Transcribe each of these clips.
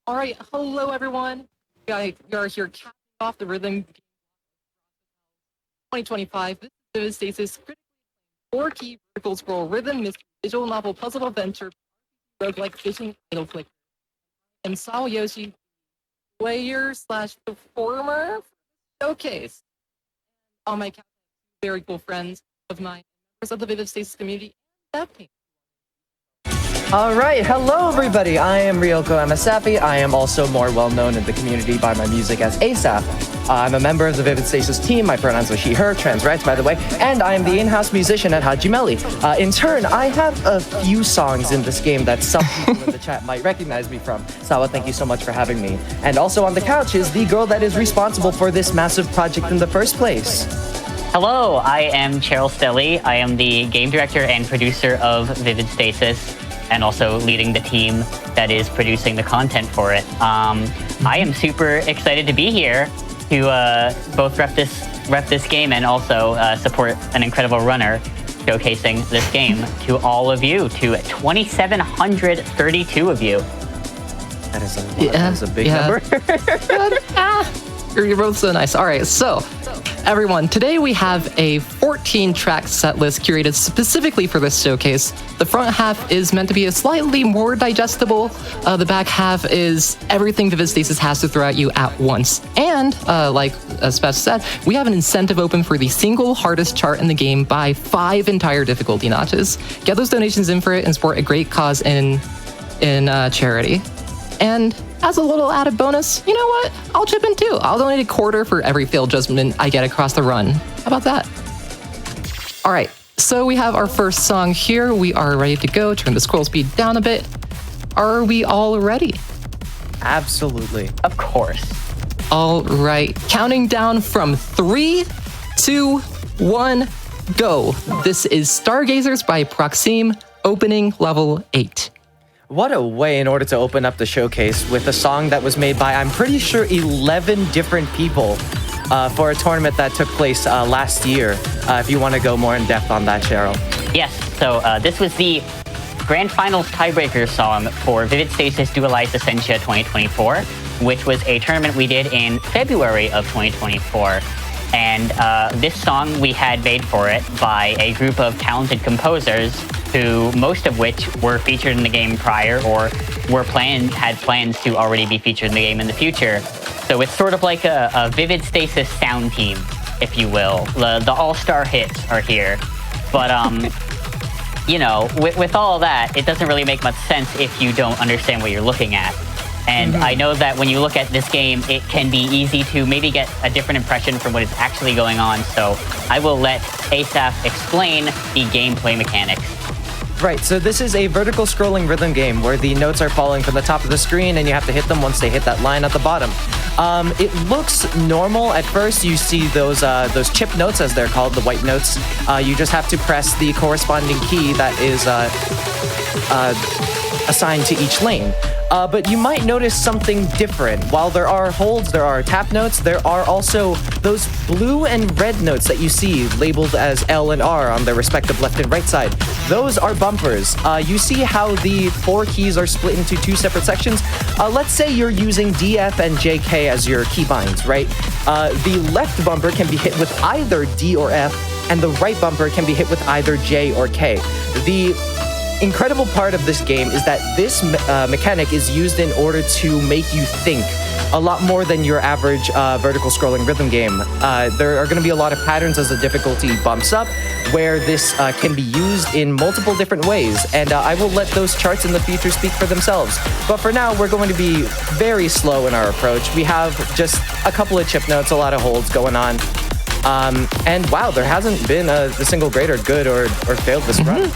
All right, hello everyone. We are here capping off the Rhythm 2025. This is Stasis, four-key vertical scroll rhythm, mystery, visual novel, puzzle adventure, roguelike fishing, idle flick, and SawaYoshi, player/performer showcase. All my very cool friends of mine, members of the Vivid Stasis community, and that Alright, hello everybody, I am Ryoko A-Saph. I am also more well known in the community by my music as A-Saph. I'm a member of the Vivid Stasis team, my pronouns are she, her, trans rights by the way, and I am the in-house musician at Hajimeli. In turn, I have a few songs in this game that some people in the chat might recognize me from. Sawa, thank you so much for having me. And also on the couch is the girl that is responsible for this massive project in the first place. Hello, I am Cheryl Stelli. I am the game director and producer of Vivid Stasis, and also leading the team that is producing the content for it. I am super excited to be here to both rep this game and also support an incredible runner showcasing this game to all of you, to 2,732 of you. That is a lot. Yeah, that is a big number. You're both so nice. All right, so everyone, today we have a 14-track set list curated specifically for this showcase. The front half is meant to be a slightly more digestible. The back half is everything Vivid Stasis has to throw at you at once. And, like Spef said, we have an incentive open for the single hardest chart in the game by 5 entire difficulty notches. Get those donations in for it and support a great cause in charity. And as a little added bonus, you know what? I'll chip in too. I'll donate a quarter for every failed judgment I get across the run. How about that? All right, so we have our first song here. We are ready to go. Turn the scroll speed down a bit. Are we all ready? Absolutely. Of course. All right, counting down from 3, 2, 1, go. This is Stargazers by Proxime, opening level 8. What a way in order to open up the showcase with a song that was made by, I'm pretty sure, 11 different people for a tournament that took place last year. If you want to go more in depth on that, Cheryl. Yes, so this was the Grand Finals tiebreaker song for Vivid Stasis Dualize Essentia 2024, which was a tournament we did in February of 2024. And this song we had made for it by a group of talented composers who, most of which were featured in the game prior or had plans to already be featured in the game in the future. So it's sort of like a Vivid Stasis sound team, if you will. The all-star hits are here. But, you know, with all that, it doesn't really make much sense if you don't understand what you're looking at. And I know that when you look at this game, it can be easy to maybe get a different impression from what is actually going on. So I will let A-Saph explain the gameplay mechanics. Right, so this is a vertical scrolling rhythm game where the notes are falling from the top of the screen and you have to hit them once they hit that line at the bottom. It looks normal at first. You see those chip notes, as they're called, the white notes. You just have to press the corresponding key that is assigned to each lane. But you might notice something different. While there are holds, there are tap notes, there are also those blue and red notes that you see labeled as L and R on their respective left and right side. Those are bumpers. You see how the 4 keys are split into 2 separate sections? Let's say you're using D, F, and J, K as your keybinds, right? The left bumper can be hit with either D or F, and the right bumper can be hit with either J or K. The incredible part of this game is that this mechanic is used in order to make you think a lot more than your average vertical scrolling rhythm game. There are going to be a lot of patterns as the difficulty bumps up where this can be used in multiple different ways, and I will let those charts in the future speak for themselves. But for now, we're going to be very slow in our approach. We have just a couple of chip notes, a lot of holds going on. And wow, there hasn't been a single grader good or failed this run.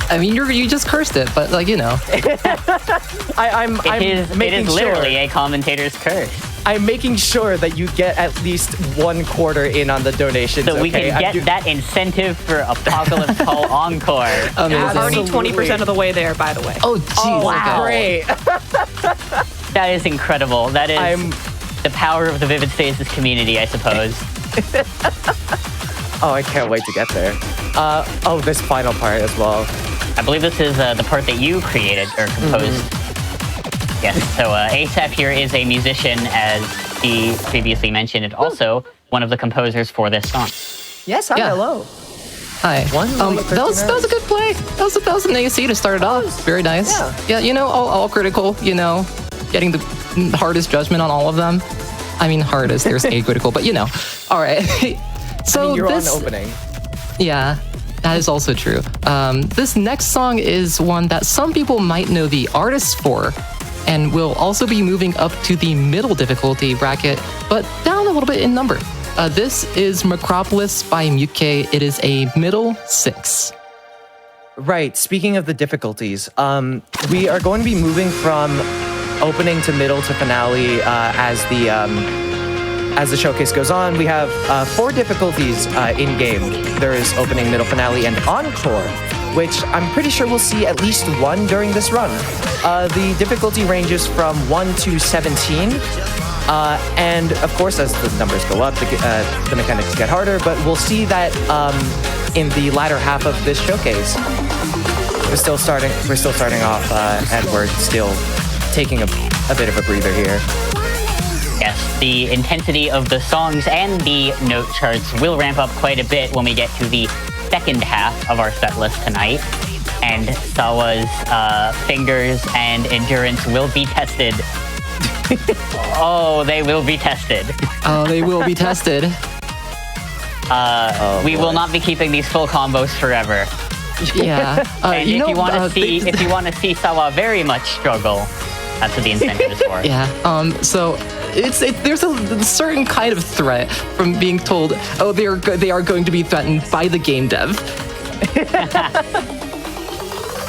I mean, you just cursed it, but like, you know. It is literally a commentator's curse. I'm making sure that you get at least 1/4 in on the donations. So we can get that incentive for Apocalypse Call Encore. Already 20% of the way there, by the way. Oh, jeez. Wow. Great. That is incredible. That is the power of the Vivid Stasis community, I suppose. Oh, I can't wait to get there. Oh, this final part as well. I believe this is the part that you created or composed. Yes, so A-Saph here is a musician, as he previously mentioned, and also one of the composers for this song. Yes, hi, Yeah. hello. Hi. That was a good play. That was an AC to start it off. Very nice. Yeah. Yeah, all critical, getting the hardest judgment on all of them. I mean, hardest, there's acritical, but All right. So You're on opening. Yeah, that is also true. This next song is one that some people might know the artist for, and will also be moving up to the middle difficulty bracket, but down a little bit in number. This is Macropolis by Muke. It is a middle 6. Right, speaking of the difficulties, we are going to be moving from opening to middle to finale as the showcase goes on. We have 4 difficulties in game. There is opening, middle, finale, and encore, which I'm pretty sure we'll see at least one during this run. The difficulty ranges from 1 to 17, and of course, as the numbers go up, the mechanics get harder, but we'll see that in the latter half of this showcase. We're still starting off, and we're still taking a bit of a breather here. Yes, the intensity of the songs and the note charts will ramp up quite a bit when we get to the second half of our set list tonight. And Sawa's fingers and endurance will be tested. Oh, they will be tested. Oh, they will be tested. We will not be keeping these full combos forever. Yeah. And if you want to see Sawa very much struggle, that's what the incentive is for. Yeah. So there's a certain kind of threat from being told, oh, they are going to be threatened by the game dev.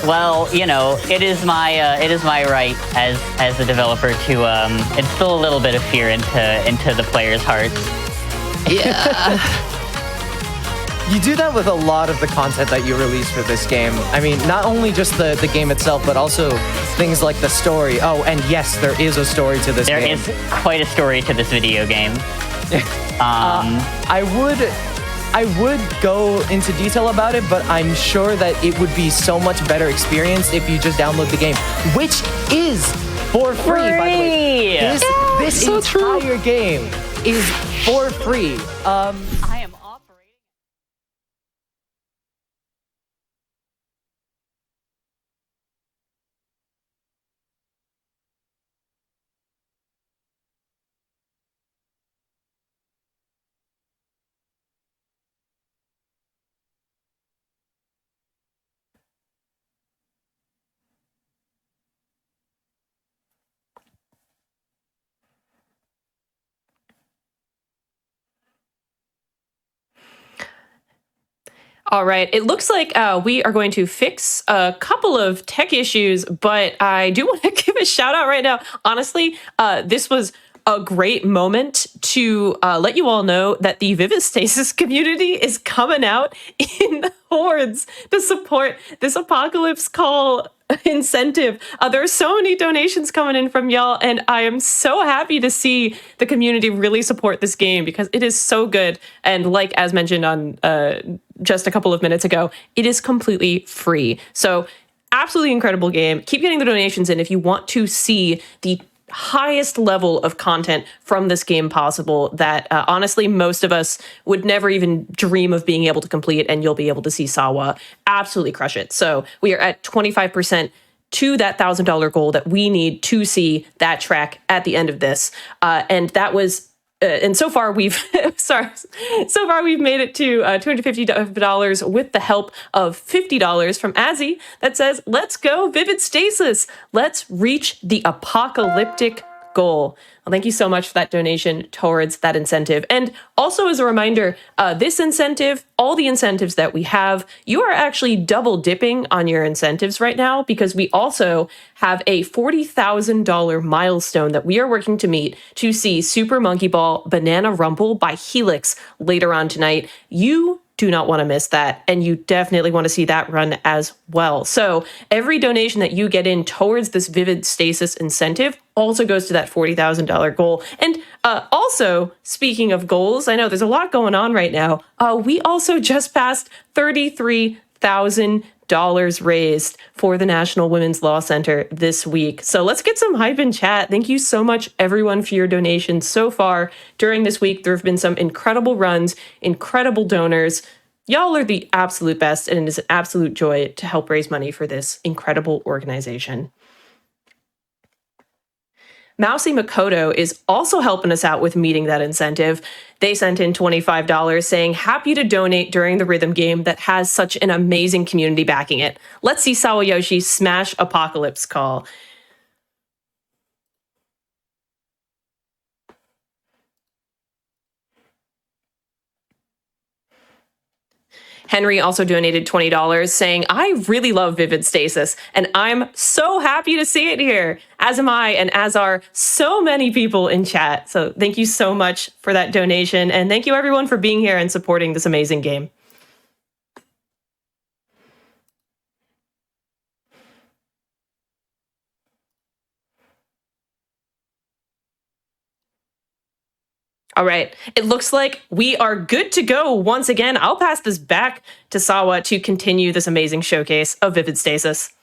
Well, it is my right as a developer to instill a little bit of fear into the players' hearts. Yeah. You do that with a lot of the content that you release for this game. I mean, not only just the game itself, but also things like the story. Oh, and yes, there is a story to this game. There is quite a story to this video game. I would go into detail about it, but I'm sure that it would be so much better experience if you just download the game, which is for free, by the way. This so entire game is for free. I am operating. All right. It looks like we are going to fix a couple of tech issues, but I do want to give a shout out right now. Honestly, this was a great moment to let you all know that the Vivid Stasis community is coming out in hordes to support this Apocalypse Call incentive. There are so many donations coming in from y'all, and I am so happy to see the community really support this game because it is so good. And like as mentioned on just a couple of minutes ago, it is completely free. So absolutely incredible game. Keep getting the donations in if you want to see the highest level of content from this game possible that honestly most of us would never even dream of being able to complete, and you'll be able to see Sawa absolutely crush it. So we are at 25% to that $1,000 goal that we need to see that track at the end of this, and that was and so far we've so far we've made it to $250 with the help of $50 from Azzy that says, "Let's go, Vivid Stasis. Let's reach the apocalyptic goal." Well, thank you so much for that donation towards that incentive. And also as a reminder, this incentive, all the incentives that we have, you are actually double dipping on your incentives right now because we also have a $40,000 milestone that we are working to meet to see Super Monkey Ball Banana Rumble by Helix later on tonight. You do not want to miss that, and you definitely want to see that run as well. So every donation that you get in towards this Vivid Stasis incentive also goes to that $40,000 goal. And also, speaking of goals, I know there's a lot going on right now. We also just passed 33,000 raised for the National Women's Law Center this week. So let's get some hype in chat. Thank you so much, everyone, for your donations so far during this week. There have been some incredible runs, incredible donors. Y'all are the absolute best, and it is an absolute joy to help raise money for this incredible organization. Mousy Makoto is also helping us out with meeting that incentive. They sent in $25 saying, happy to donate during the rhythm game that has such an amazing community backing it. Let's see SawaYoshi smash Apocalypse Call. Henry also donated $20 saying, I really love Vivid Stasis, and I'm so happy to see it here, as am I, and as are so many people in chat. So thank you so much for that donation, and thank you everyone for being here and supporting this amazing game. All right, it looks like we are good to go once again. I'll pass this back to Sawa to continue this amazing showcase of Vivid Stasis.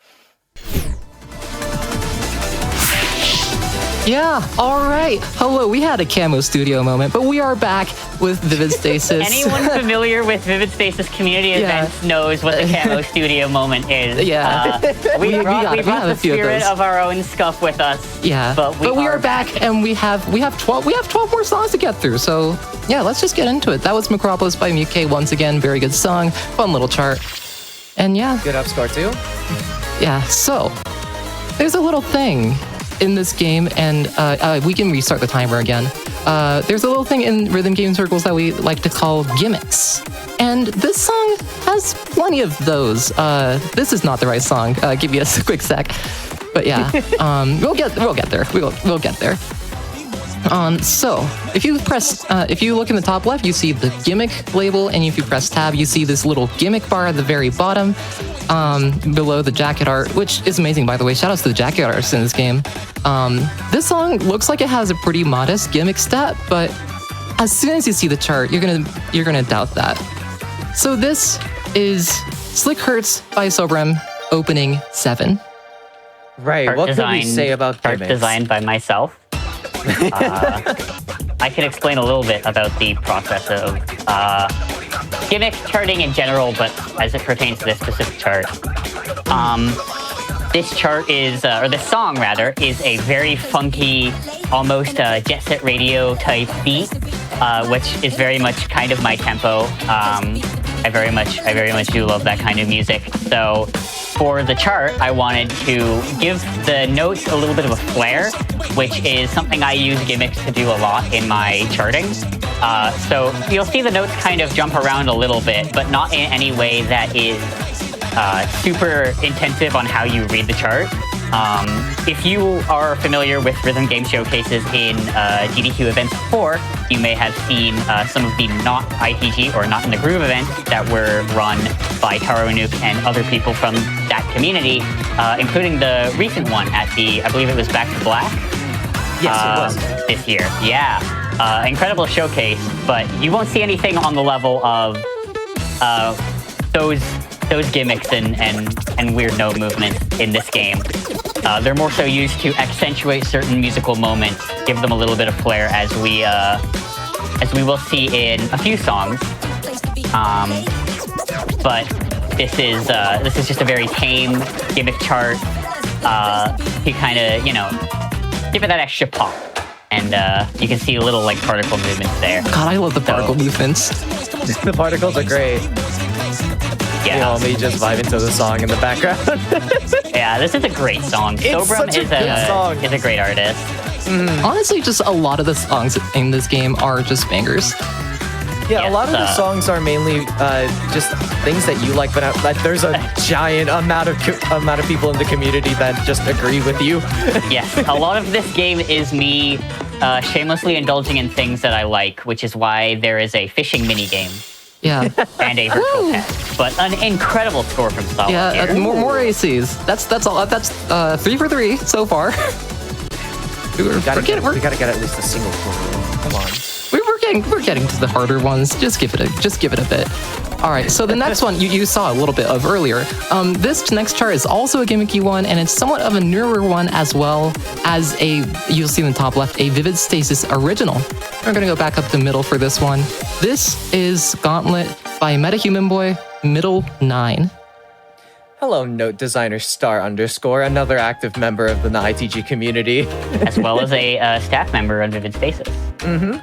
Yeah, all right. Hello, we had a Camo Studio moment, but we are back with Vivid Stasis. Anyone familiar with Vivid Stasis community events knows what the Camo Studio moment is. Yeah. We brought the spirit of our own scuff with us. Yeah, but we are back, and we have 12 more songs to get through. So yeah, let's just get into it. That was Macropolis by Muke once again. Very good song, fun little chart, and yeah, good up score too. Yeah. So there's a little thing in this game, and we can restart the timer again. There's a little thing in rhythm game circles that we like to call gimmicks, and this song has plenty of those. This is not the right song. Give me a quick sec, but yeah, we'll get there. We'll get there. So if you look in the top left, you see the gimmick label, and if you press tab, you see this little gimmick bar at the very bottom, below the jacket art, which is amazing, by the way. Shout outs to the jacket artists in this game. This song looks like it has a pretty modest gimmick stat, but as soon as you see the chart, you're gonna doubt that. So this is Slick Hurts by Sobrem, opening 7. Right. Art what can we say about gimmicks? Art designed by myself. I can explain a little bit about the process of gimmick charting in general, but as it pertains to this specific chart. This chart is, or this song rather, is a very funky, almost Jet Set Radio type beat, which is very much kind of my tempo. I very much do love that kind of music. So for the chart, I wanted to give the notes a little bit of a flair, which is something I use gimmicks to do a lot in my charting. So you'll see the notes kind of jump around a little bit, but not in any way that is super intensive on how you read the chart. If you are familiar with rhythm game showcases in DDQ events before, you may have seen some of the not ITG or not in the groove events that were run by Taro Nuke and other people from that community, including the recent one at the, I believe it was Back to Black. Yes, it was. This year. Yeah. Incredible showcase, but you won't see anything on the level of those gimmicks and weird note movements in this game. They're more so used to accentuate certain musical moments, give them a little bit of flair, as we will see in a few songs. But this is just a very tame gimmick chart. You kind of, give it that extra pop, and you can see little like particle movements there. God, I love the particle movements. The particles are great. Yeah, me just vibe into the song in the background. Yeah, this is a great song. Sobrem is a great artist. Honestly, just a lot of the songs in this game are just bangers. Yeah, a lot of the songs are mainly just things that you like, but there's a giant amount of people in the community that just agree with you. Yes, a lot of this game is me shamelessly indulging in things that I like, which is why there is a fishing mini game. Yeah. And a virtual pet. But an incredible score from Stelli. Yeah, more ACs. That's all. That's 3 for 3 so far. We gotta get at least a single quarter in. Come on. We're getting to the harder ones. Just give it a bit. All right, so the next one you saw a little bit of earlier. This next chart is also a gimmicky one, and it's somewhat of a newer one as well as you'll see in the top left, a Vivid Stasis original. We're gonna go back up to middle for this one. This is Gauntlet by MetaHuman Boy, middle 9. Hello, note designer star _, another active member of the ITG community. As well as a staff member on Vivid Stasis. Mm-hmm.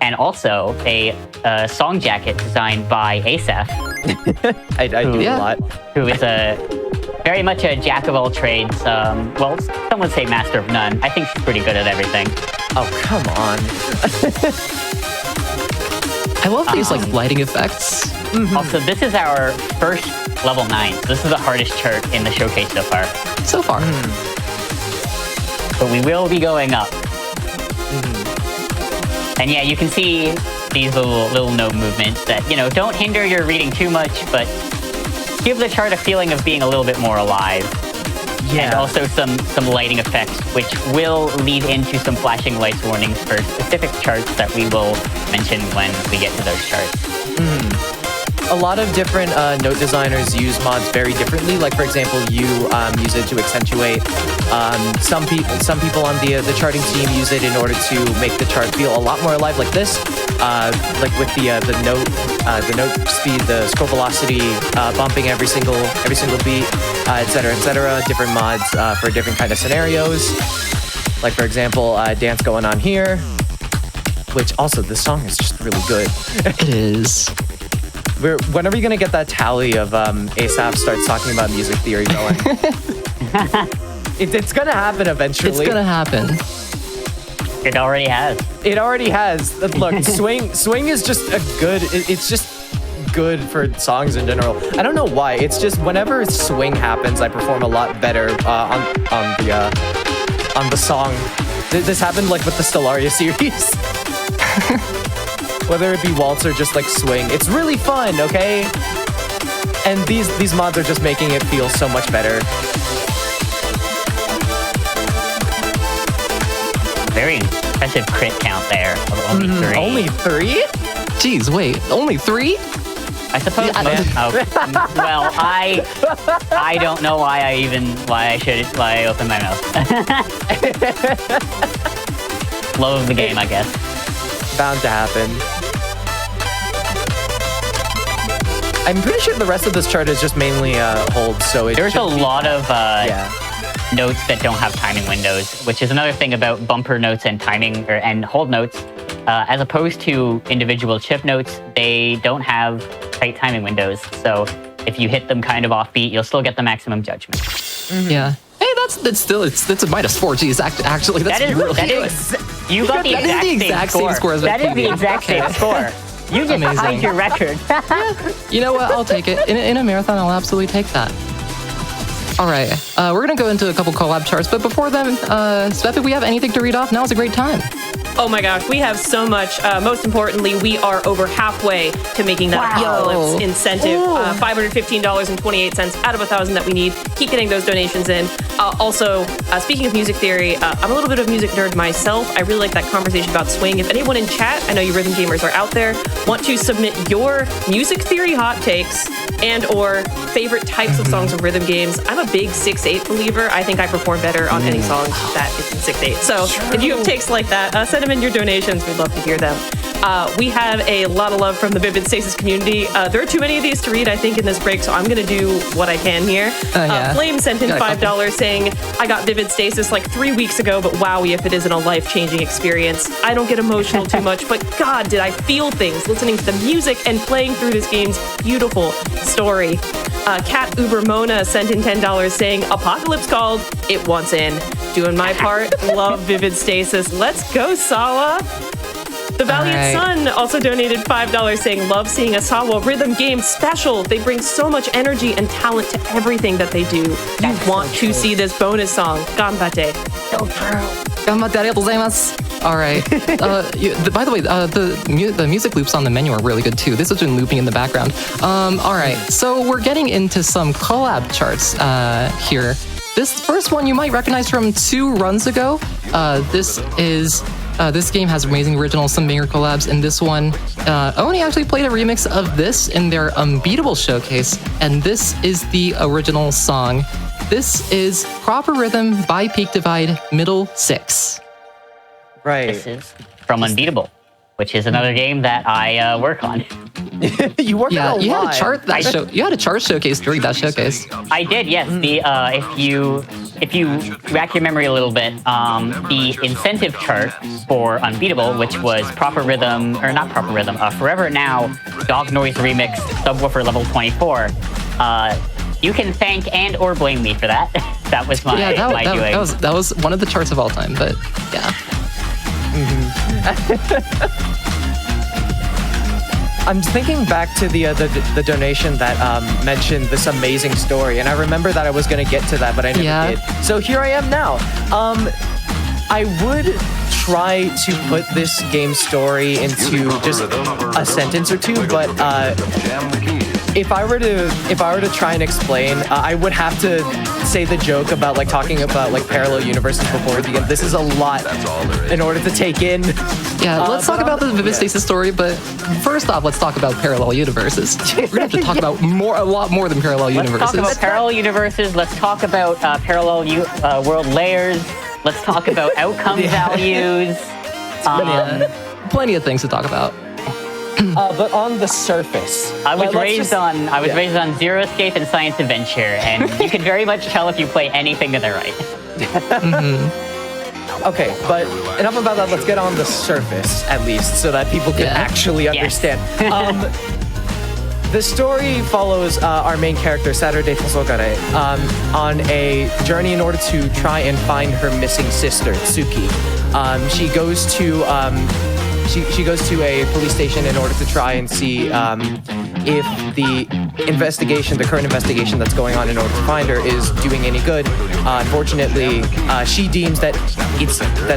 And also a song jacket designed by A-Saph. I do a lot. Who is very much a jack of all trades. Well, some would say master of none. I think she's pretty good at everything. Oh, come on. I love these lighting effects. Mm-hmm. Also, this is our first level 9. So this is the hardest chart in the showcase so far. So far. But we will be going up. And yeah, you can see these little note movements that, don't hinder your reading too much, but give the chart a feeling of being a little bit more alive. Yeah. And also some lighting effects, which will lead into some flashing lights warnings for specific charts that we will mention when we get to those charts. A lot of different note designers use mods very differently. Like, for example, you use it to accentuate. Some people on the charting team use it in order to make the chart feel a lot more alive, like this. Like with the note speed, the scroll velocity, bumping every single beat, etc., etc. Different mods for different kind of scenarios. Like, for example, dance going on here. Which also, this song is just really good. It is. When are we going to get that tally of A-Saph starts talking about music theory going? It's going to happen eventually. It's going to happen. It already has. It already has. Look, swing is just it's just good for songs in general. I don't know why. It's just whenever swing happens, I perform a lot better on the song. This happened with the Stellaria series. Whether it be waltz or just swing, it's really fun, okay? And these mods are just making it feel so much better. Very impressive crit count there of only 3. Only 3? Jeez, wait, only 3? I suppose. Well, I don't know why I opened my mouth. Love of the game, I guess. Bound to happen. I'm pretty sure the rest of this chart is just mainly holds, so there's a lot of notes that don't have timing windows, which is another thing about bumper notes and timing and hold notes. As opposed to individual chip notes, they don't have tight timing windows. So if you hit them kind of offbeat, you'll still get the maximum judgment. Mm-hmm. Yeah. Hey, that's a -4. Geez, actually, you got the exact same score as that is the exact same score. You just tied your record. You know what? I'll take it. In a marathon, I'll absolutely take that. All right. We're going to go into a couple collab charts, but before then, Spef, if we have anything to read off, now is a great time. Oh my gosh, we have so much. Most importantly, we are over halfway to making that Apocalypse incentive. $515.28 out of 1,000 that we need. Keep getting those donations in. Also, speaking of music theory, I'm a little bit of a music nerd myself. I really like that conversation about swing. If anyone in chat, I know you rhythm gamers are out there, want to submit your music theory hot takes and or favorite types of songs of rhythm games, I'm a big 6/8 believer. I think I perform better on any song that is in 6/8. So if you have takes like that, send them in your donations. We'd love to hear them. We have a lot of love from the Vivid Stasis community. There are too many of these to read, I think, in this break, so I'm going to do what I can here. Flame sent in $5 saying, I got Vivid Stasis like 3 weeks ago, but wowie if it isn't a life-changing experience. I don't get emotional too much, but God, did I feel things listening to the music and playing through this game's beautiful story. Cat Uber Mona sent in $10 saying, Apocalypse called, it wants in. Doing my part, love Vivid Stasis. Let's go, Sawa. The Valiant Sun also donated $5 saying, love seeing a Sawa rhythm game special. They bring so much energy and talent to everything that they do. You want to see this bonus song. Ganbate. So true. Ganbate, arigatou gozaimasu. All right. By the way, the music loops on the menu are really good too. This has been looping in the background. All right. So we're getting into some collab charts here. This first one you might recognize from 2 runs ago. This is This game has amazing originals, some banger collabs, and this one, Oni actually played a remix of this in their Unbeatable showcase, and this is the original song. This is Proper Rhythm by Peak Divide, middle 6. Right. This is from Unbeatable, which is another game that I work on. You work on a lot. You had a chart you had a chart showcase during that showcase. I did, yes. The if you rack your memory a little bit, the incentive chart for Unbeatable, which was Proper Rhythm, or not Proper Rhythm, Forever Now, Dog Noise Remix, Subwoofer Level 24. You can thank and or blame me for that. That was my doing. That was one of the charts of all time, but yeah. I'm thinking back to the donation that mentioned this amazing story, and I remember that I was going to get to that, but I never did. So here I am now. I would try to put this game story into just a sentence or two, but if I were to try and explain, I would have to say the joke about like talking about like parallel universes before the end. This is a lot in order to take in. Yeah, let's talk about the Vivid Stasis story, but first off, let's talk about parallel universes. We're gonna have to talk about a lot more than parallel universes. Let's talk about parallel universes. Let's talk about parallel world layers. Let's talk about outcome values. Plenty of things to talk about. But on the surface, I was raised on Zero Escape and Science Adventure, and you can very much tell if you play anything to the right. Okay, but enough about that. Let's get on the surface at least, so that people can actually understand. The story follows our main character, Saturday Tosogare, on a journey in order to try and find her missing sister, Tsuki. She goes to a police station in order to try and see if the current investigation that's going on in order to find her is doing any good. Unfortunately, she deems that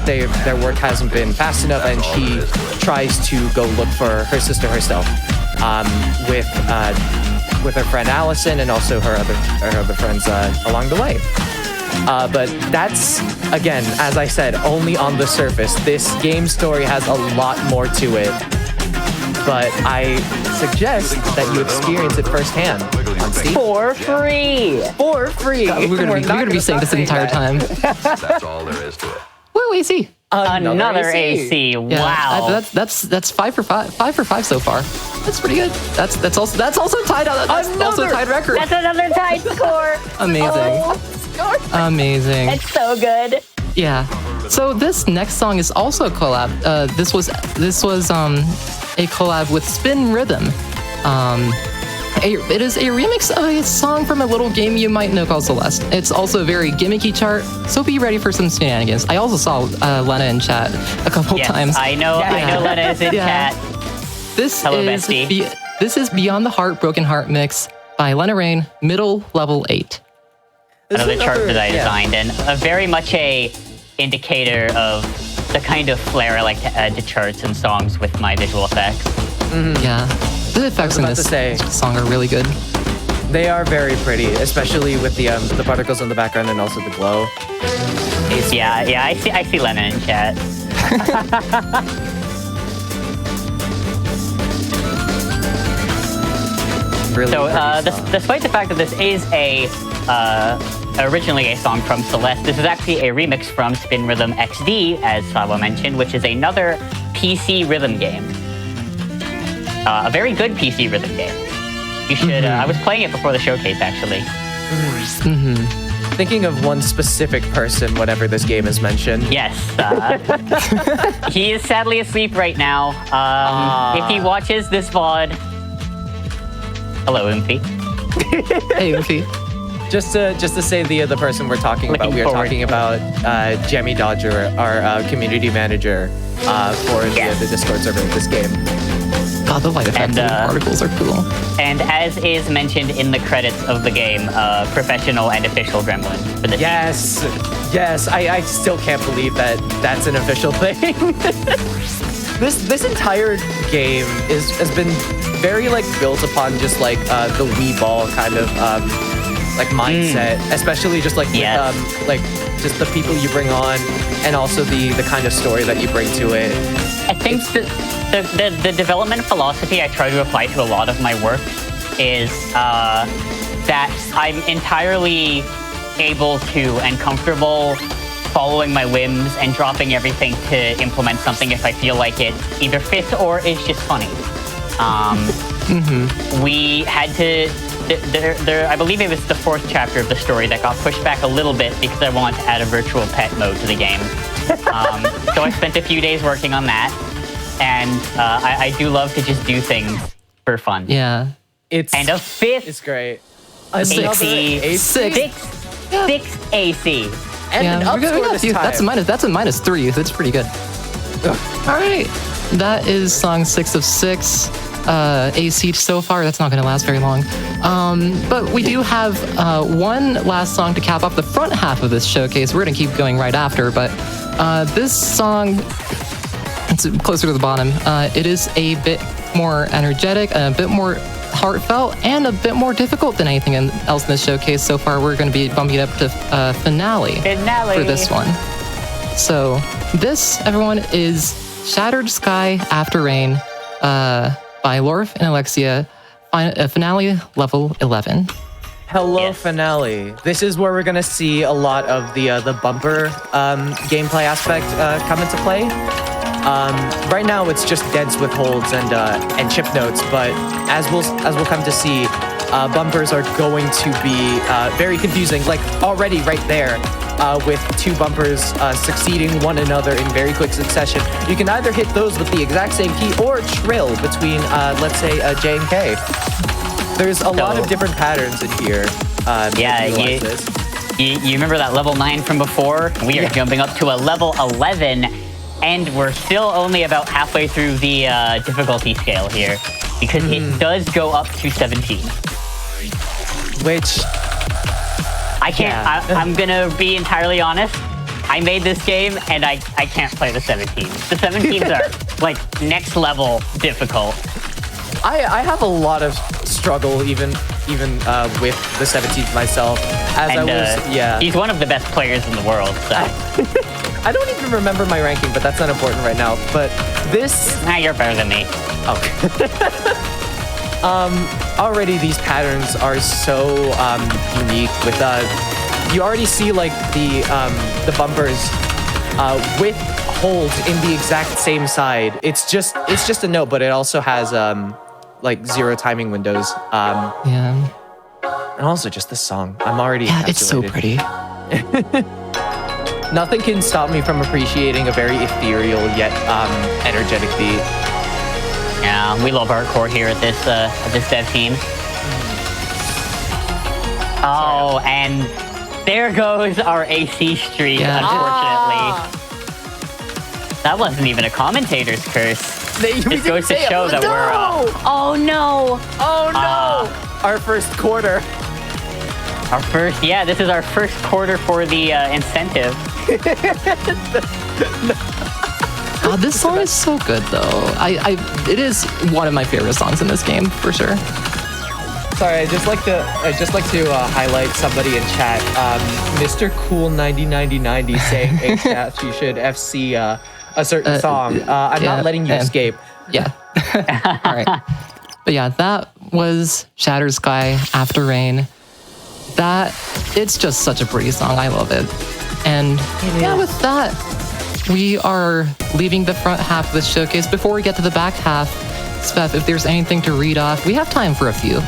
their work hasn't been fast enough, and she tries to go look for her sister herself with her friend Allison and also her other friends along the way. But that's, again, as I said, only on the surface. This game story has a lot more to it, but I suggest that you experience it firsthand on Steam. For free! For free! We're gonna be saying this the entire time. That's all there is to it. Woo, AC. Another AC. Yeah, Wow. That's 5 for 5 so far. That's pretty good. That's also tied on. That's also a tied record. That's another tied score. Amazing. Amazing. It's so good. Yeah. So this next song is also a collab. This was a collab with Spin Rhythm. It is a remix of a song from a little game you might know called Celeste. It's also a very gimmicky chart, so be ready for some shenanigans. I also saw Lena in chat a couple times. I know Lena is in chat. Hello, bestie. This is Beyond the Heart, Broken Heart mix by Lena Rain, middle level 8. Another chart that I designed, and very much a indicator of the kind of flair I like to add to charts and songs with my visual effects. Yeah, the effects in this song are really good. They are very pretty, especially with the particles in the background and also the glow. I see Lena in chat. Really so, despite the fact that this is originally a song from Celeste, this is actually a remix from Spin Rhythm XD, as Sawa mentioned, which is another PC rhythm game. A very good PC rhythm game. You should. I was playing it before the showcase, actually. Thinking of one specific person whenever this game is mentioned. Yes. He is sadly asleep right now. If he watches this VOD, hello, Umphy. Hey, Umphy. Just to say the person we're talking about, we are talking about Jamie Dodger, our community manager for the Discord server of this game. God, the light effects and particles are cool. And as is mentioned in the credits of the game, professional and official gremlin for the team. Yes, I still can't believe that that's an official thing. This entire game has been very like built upon just like the Wii Ball kind of mindset, especially just like Yes. like just the people you bring on, and also the kind of story that you bring to it. I think the development philosophy I try to apply to a lot of my work is that I'm entirely able to and comfortable following my whims and dropping everything to implement something if I feel like it either fits or is just funny. We had to. I believe it was the 4th chapter of the story that got pushed back a little bit because I wanted to add a virtual pet mode to the game. So I spent a few days working on that, and I do love to just do things for fun. Yeah. It's And a 5th it's great. AC, Six. sixth AC. And an we got upscore a this few. time. That's a -3. That's pretty good. All right. That is song 6 of 6. AC so far. That's not going to last very long. But we do have one last song to cap off the front half of this showcase. We're going to keep going right after, but this song, it's closer to the bottom. It is a bit more energetic, a bit more heartfelt, and a bit more difficult than anything else in this showcase so far. We're going to be bumping it up to finale for this one. So this, everyone, is Shattered Sky After Rain by Lorf and Alexia, finale level 11. Hello, Yes. finale. This is where we're gonna see a lot of the bumper gameplay aspect come into play. Right now, it's just dense with holds and chip notes, but as we'll come to see, bumpers are going to be very confusing. Like already right there, with 2 bumpers succeeding one another in very quick succession. You can either hit those with the exact same key or trill between, let's say, J and K. There's a lot of different patterns in here. Yeah, you remember that level 9 from before? We are jumping up to a level 11, and we're still only about halfway through the difficulty scale here, because it does go up to 17. Which, I can't. Yeah. I'm gonna be entirely honest. I made this game, and I can't play the 17s. The 17s are like next level difficult. I have a lot of struggle even with the 17th myself. He's one of the best players in the world. So I don't even remember my ranking, but that's not important right now. But this, now you're better than me. already these patterns are so unique. With you already see like the bumpers with holds in the exact same side. It's just a note, but it also has like 0 timing windows. Yeah. And also just the song. I'm already Yeah, it's so encapsulated. pretty. Nothing can stop me from appreciating a very ethereal yet energetic beat. Yeah, we love hardcore here at this dev team. Oh, and there goes our AC streak, Yeah. unfortunately. That wasn't even a commentator's curse. This goes to show that we're... oh, no! Oh no! Our first quarter. This is our first quarter for the incentive. This song is so good, though. It is one of my favorite songs in this game, for sure. Sorry, I'd just like to highlight somebody in chat. Mr. Cool 909090 saying A-Saph, you should FC a certain song. I'm not letting you escape. Yeah. All right. But yeah, that was Shattered Sky After Rain. It's just such a pretty song. I love it. And yeah, with that, we are leaving the front half of the showcase. Before we get to the back half, Spef, if there's anything to read off, we have time for a few.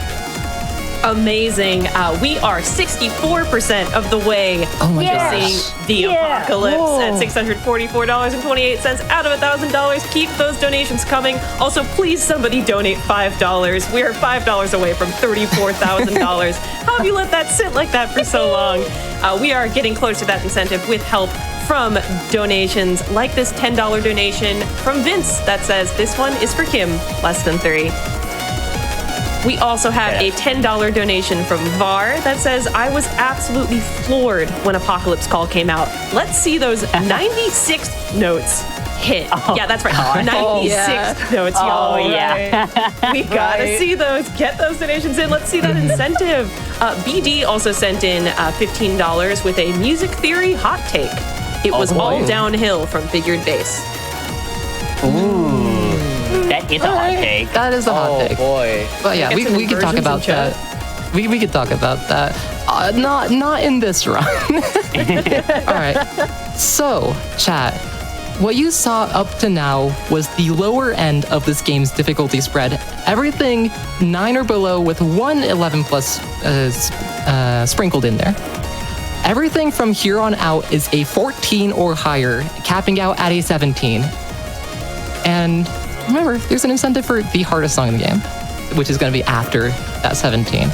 Amazing. We are 64% of the way Oh my seeing gosh. the apocalypse at $644.28 out of $1,000. Keep those donations coming. Also, please somebody donate $5. We are $5 away from $34,000. How have you let that sit like that for so long? We are getting close to that incentive with help from donations like this $10 donation from Vince that says, this one is for Kim, less than 3. We also have a $10 donation from Var that says, I was absolutely floored when Apocalypse Call came out. Let's see those 96 notes hit. Yeah, that's right. 96 notes, y'all. Oh, yeah. We gotta see those. Get those donations in. Let's see that incentive. BD also sent in $15 with a music theory hot take. It was all downhill from figured bass. Ooh. That is a hot take. That is a hot take. Oh boy. But yeah, Get some we can talk inversions about in chat. that. We could talk about that. Not in this run. All right. So, chat. What you saw up to now was the lower end of this game's difficulty spread. Everything 9 or below with one 11 plus sprinkled in there. Everything from here on out is a 14 or higher, capping out at a 17. And remember, there's an incentive for the hardest song in the game, which is going to be after that 17.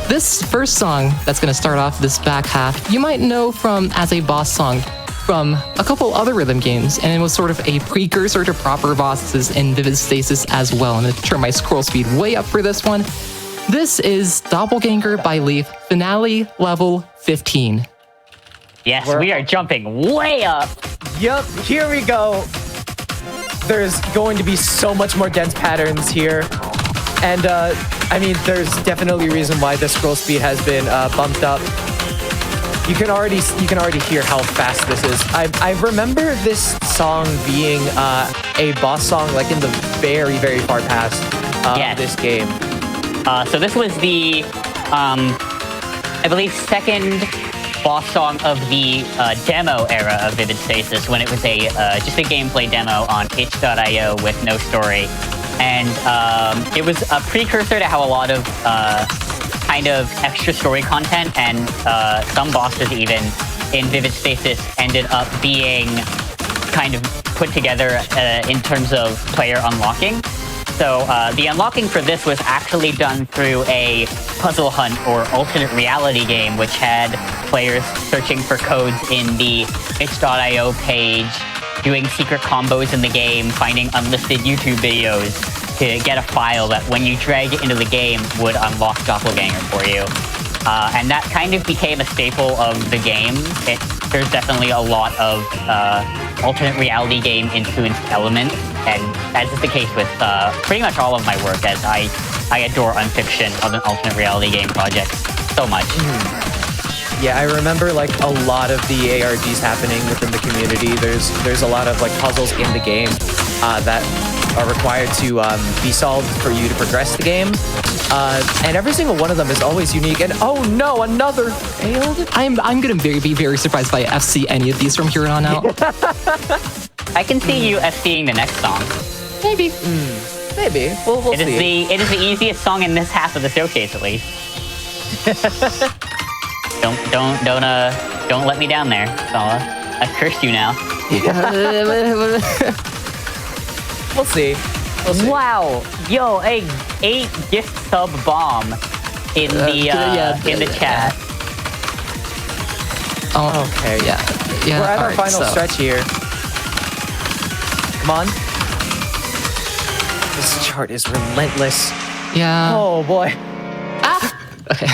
This first song that's going to start off this back half, you might know from as a boss song from a couple other rhythm games, and it was sort of a precursor to proper bosses in Vivid Stasis as well. I'm going to turn my scroll speed way up for this one. This is Doppelganger by Leaf, finale level 15. Yes, we are jumping way up. Yup, here we go. There's going to be so much more dense patterns here. And, I mean, there's definitely a reason why the scroll speed has been bumped up. You can already hear how fast this is. I remember this song being a boss song like in the very, very far past this game. So this was the, I believe, second boss song of the demo era of Vivid Stasis, when it was a just a gameplay demo on itch.io with no story. And it was a precursor to how a lot of kind of extra story content and some bosses even in Vivid Stasis ended up being kind of put together in terms of player unlocking. So the unlocking for this was actually done through a puzzle hunt or alternate reality game, which had players searching for codes in the itch.io page, doing secret combos in the game, finding unlisted YouTube videos to get a file that when you drag it into the game would unlock Doppelganger for you. And that kind of became a staple of the game. There's definitely a lot of alternate reality game influenced elements, and as is the case with pretty much all of my work, as I adore Unfiction of an alternate reality game project so much. Yeah, I remember like a lot of the ARGs happening within the community. There's a lot of like puzzles in the game that are required to be solved for you to progress the game. And every single one of them is always unique. And oh no, another failed? I'm gonna be very surprised if I FC any of these from here on out. I can see you FCing the next song. Maybe. Maybe. We'll see. It is the easiest song in this half of the showcase, at least. Don't let me down there, Sawa. I cursed you now. We'll see. Wow, yo, a 8 gift sub bomb in the chat. Oh, Okay. Yeah. We're at our alright, final stretch here. Come on. This chart is relentless. Yeah. Oh boy. Okay.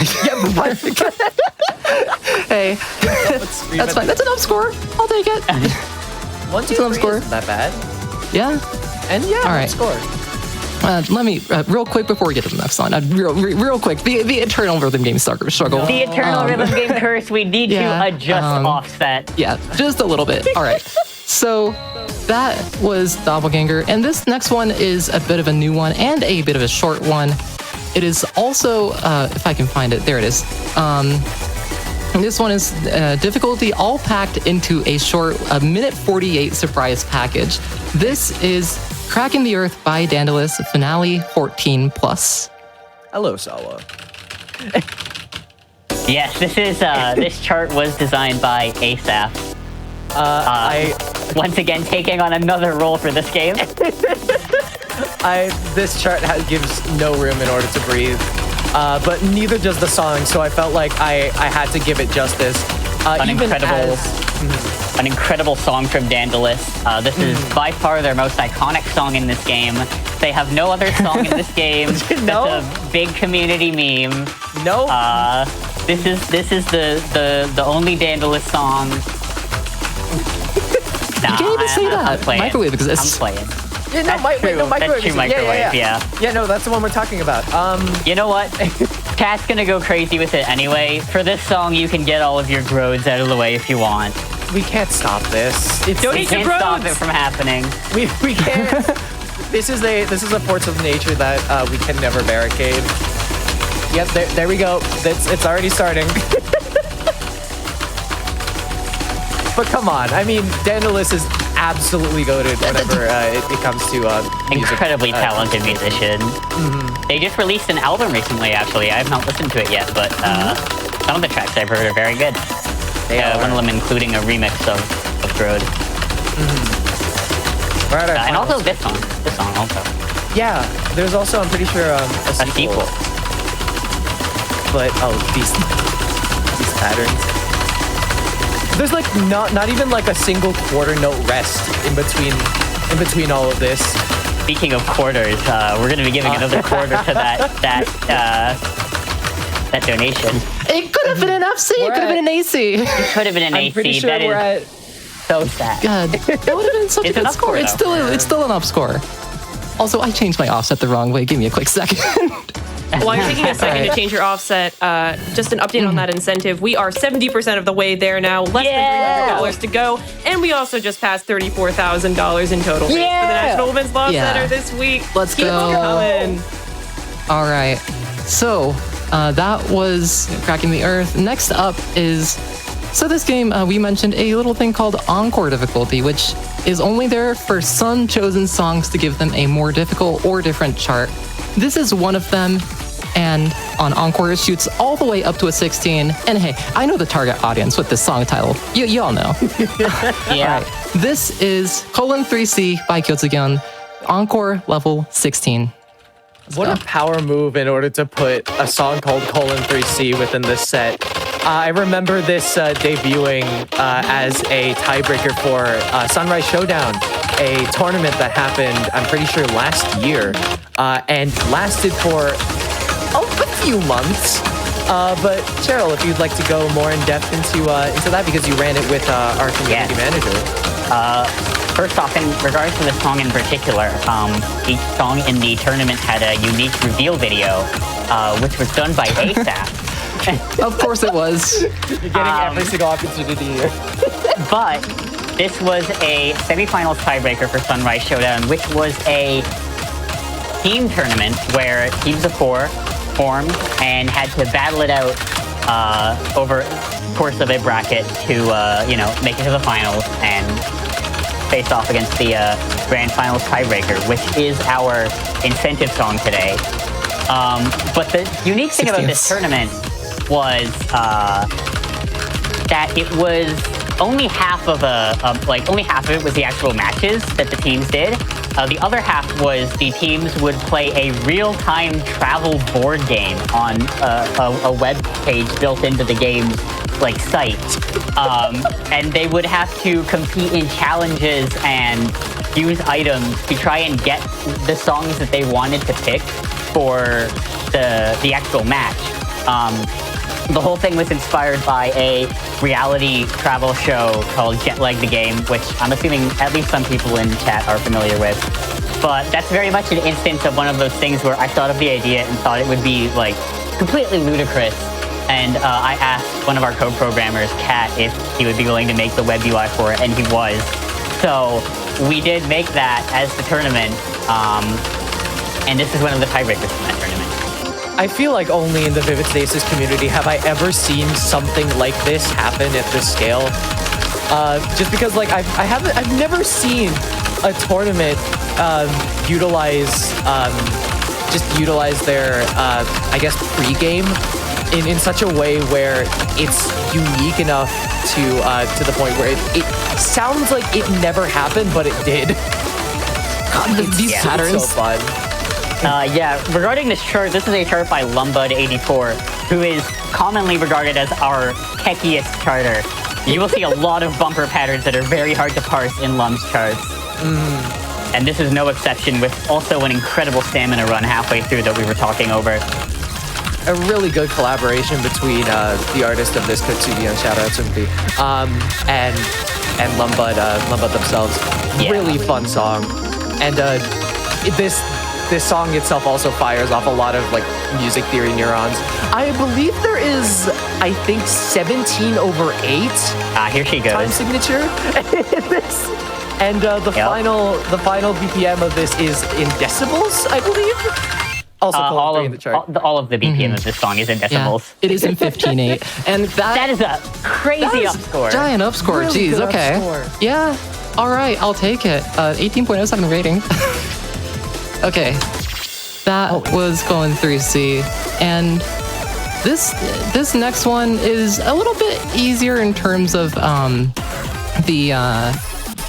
Hey, That's that's fine. That's an up score. I'll take it. 1, 2, It's an 3 score. isn't that bad. Yeah. And yeah, All right. score. Let me real quick before we get to the next one. Real quick. The eternal rhythm game struggle. The eternal rhythm game curse. We need to adjust offset. Yeah, just a little bit. All right. So that was Doppelganger, and this next one is a bit of a new one and a bit of a short one. It is also, if I can find it, there it is. This one is difficulty all packed into a short, minute 48 surprise package. This is Cracking the Earth by Daedalus, finale 14 plus. Hello, Sawa. Yes, this is this chart was designed by A-Saph. Once again taking on another role for this game. This chart gives no room in order to breathe. But neither does the song, so I felt like I had to give it justice. An incredible song from Daedalus. This is by far their most iconic song in this game. They have no other song in this game. No? It's a big community meme. No. This is the only Daedalus song. You can't even say I'm that. playing. Microwave exists. I'm playing. Yeah, That's true. That's true, microwave, yeah. Yeah, no, that's the one we're talking about. You know what? Chat's gonna go crazy with it anyway. For this song, you can get all of your groads out of the way if you want. We can't stop this. We Donate your can't stop groads. it from happening. We can't. This is a force of nature that we can never barricade. Yep, there we go. It's already starting. But come on, I mean, Daedalus is absolutely goated whenever it comes to music. Incredibly talented musician. They just released an album recently, actually. I have not listened to it yet, but some of the tracks I've heard are very good. One of them including a remix of Groad. Right, And also this song also. yeah, there's also, I'm pretty sure, a sequel. But these patterns. There's like not even like a single quarter note rest in between all of this. Speaking of quarters, we're going to be giving another quarter to that donation. It could have been an FC. It could have been an AC. It could have been an I'm AC. pretty sure That we're is at. so sad. God, that would have been such It's a an good up score. score, It's though. still an up score. Also, I changed my offset the wrong way. Give me a quick second. While you're taking a second to change your offset, just an update on that incentive. We are 70% of the way there now, less than $300 to go, and we also just passed $34,000 in total raise for the National Women's Law Yeah. Center this week. Let's Keep go. them coming. All right. So that was Cracking the Earth. Next up is, so this game, we mentioned a little thing called Encore difficulty, which is only there for some chosen songs to give them a more difficult or different chart. This is one of them, and on Encore it shoots all the way up to a 16. And hey, I know the target audience with this song title. You all know. Yeah. All right. This is 3C by Kyotsugion, Encore level 16. What a power move in order to put a song called 3C within this set. I remember this debuting as a tiebreaker for Sunrise Showdown, a tournament that happened, I'm pretty sure, last year, and lasted for a few months. But Cheryl, if you'd like to go more in depth into that, because you ran it with our community manager. First off, in regards to the song in particular, each song in the tournament had a unique reveal video, which was done by A-Saph. Of course it was. You're getting every single opportunity here. But this was a semifinals tiebreaker for Sunrise Showdown, which was a team tournament where teams of 4 formed and had to battle it out over the course of a bracket to, make it to the finals and face off against the grand finals tiebreaker, which is our incentive song today. But the unique thing about this tournament was that it was only half of it was the actual matches that the teams did. The other half was the teams would play a real-time travel board game on a web page built into the game's site, and they would have to compete in challenges and use items to try and get the songs that they wanted to pick for the actual match. The whole thing was inspired by a reality travel show called Jetlag the Game, which I'm assuming at least some people in chat are familiar with. But that's very much an instance of one of those things where I thought of the idea and thought it would be completely ludicrous. And I asked one of our co-programmers, Kat, if he would be willing to make the web UI for it, and he was. So we did make that as the tournament, and this is one of the tiebreakers from that tournament. I feel like only in the Vivid Stasis community have I ever seen something like this happen at this scale. Just because I've never seen a tournament utilize their pregame in such a way where it's unique enough to the point where it sounds like it never happened, but it did. These patterns. It's so fun. Regarding this chart, this is a chart by Lumbud84, who is commonly regarded as our techiest charter. You will see a lot of bumper patterns that are very hard to parse in Lum's charts. And this is no exception, with also an incredible stamina run halfway through that we were talking over. A really good collaboration between the artist of this, Kotsugi, and shout out to him, and and Lumbud themselves. Yeah. Really fun song. And this song itself also fires off a lot of like music theory neurons. I believe there is, I think, 17/8 Here she time goes. signature in this. And the final BPM of this is in decibels, I believe. Also all in the chart. all of the BPM of this song is in Yeah, decibels. it is in 15.8. And That is a crazy that is upscore. giant upscore. Really Jeez, good okay. upscore. Yeah, all right, I'll take it. 18.07 rating. Okay, that was going through C. And this next one is a little bit easier in terms of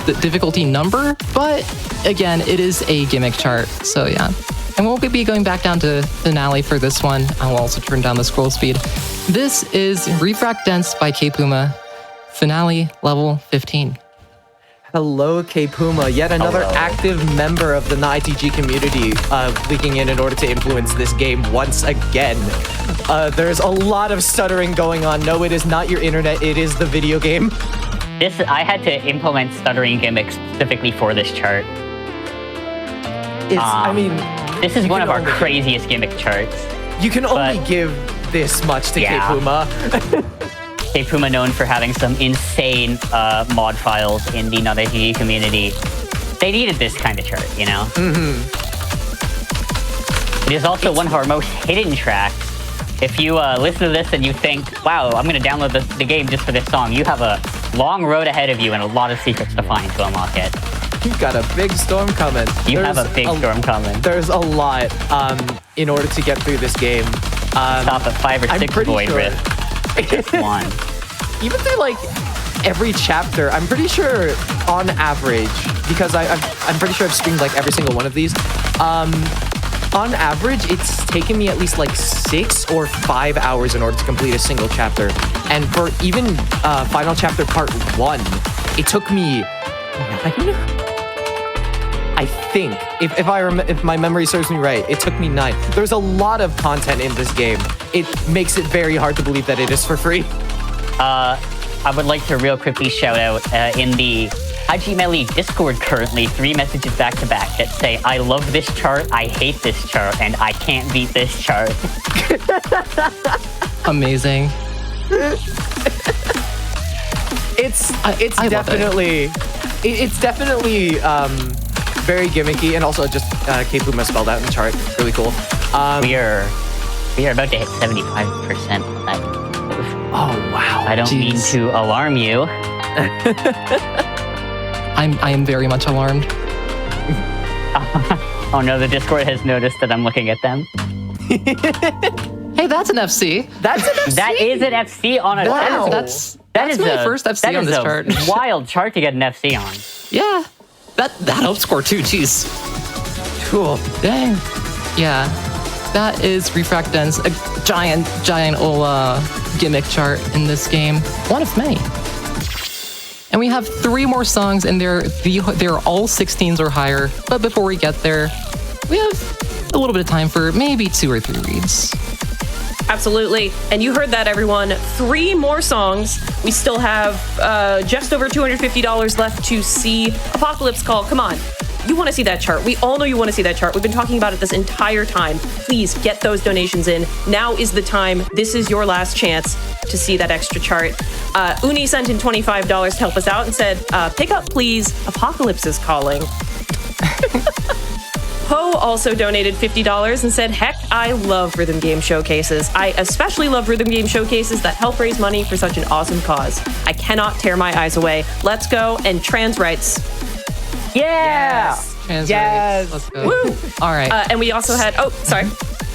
the difficulty number, but again, it is a gimmick chart, so yeah. And we'll be going back down to finale for this one. I'll also turn down the scroll speed. This is Refract Dense by K-Puma, finale level 15. Hello, K-Puma, yet another Hello. active member of the ITG community leaking in order to influence this game once again. There's a lot of stuttering going on. No, it is not your internet, it is the video game. I had to implement stuttering gimmicks specifically for this chart. This is one of our craziest gimmick charts. You can only but- give this much to Yeah. K-Puma. K-Puma known for having some insane mod files in the NWLC community. They needed this kind of chart, you know? It is also one of our most hidden tracks. If you listen to this and you think, wow, I'm going to download the game just for this song, you have a long road ahead of you and a lot of secrets to find to unlock it. You've got a big storm coming. You have a big storm coming. There's a lot in order to get through this game. Stop at 5 or I'm 6 pretty void sure- rift. Just one. Even through like every chapter, I'm pretty sure on average, because I'm pretty sure I've streamed like every single one of these. On average, it's taken me at least like 6 or 5 hours in order to complete a single chapter. And for even final chapter part 1, it took me 9. I think, if my memory serves me right, it took me 9. There's a lot of content in this game. It makes it very hard to believe that it is for free. I would like to real quickly shout out in the Hajimeli Discord currently 3 messages back to back that say, I love this chart, I hate this chart, and I can't beat this chart. Amazing. It's I love definitely it's definitely very gimmicky, and also just K-Puma spelled out in the chart. Really cool. We are about to hit 75%. Oh wow! I don't mean Jeez. to alarm you. I am very much alarmed. Oh no, the Discord has noticed that I'm looking at them. Hey, that's an FC. That's an FC. That is an FC on a Wow. That's is my a- first FC that on is this a chart. wild chart to get an FC on. Yeah, that upscore too. Jeez. cool. Dang. Yeah, that is Refract Dense, a giant old gimmick chart in this game. One of many. And we have 3 more songs, and they're all 16s or higher. But before we get there, we have a little bit of time for maybe 2 or 3 reads. Absolutely. And you heard that, everyone. 3 more songs. We still have just over $250 left to see Apocalypse Call. Come on. You want to see that chart. We all know you want to see that chart. We've been talking about it this entire time. Please get those donations in. Now is the time. This is your last chance to see that extra chart. Uni sent in $25 to help us out and said, pick up, please. Apocalypse is calling. Poe also donated $50 and said, heck, I love rhythm game showcases. I especially love rhythm game showcases that help raise money for such an awesome cause. I cannot tear my eyes away. Let's go. And trans rights. Yeah! Trans Yes. rights. Let's go. Woo! All right. And we also had, sorry.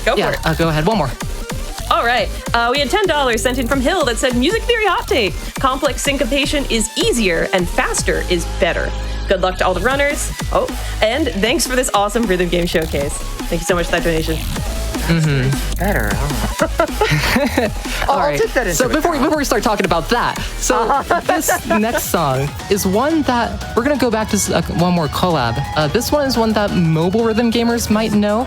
Go for it. Yeah, go ahead. One more. All right. We had $10 sent in from Hill that said, music theory hot take. Complex syncopation is easier and faster is better. Good luck to all the runners. Oh, and thanks for this awesome rhythm game showcase. Thank you so much for that donation. Better. All right. Take that into So before account. we start talking about that, so this next song is one that we're gonna go back to one more collab. This one is one that mobile rhythm gamers might know.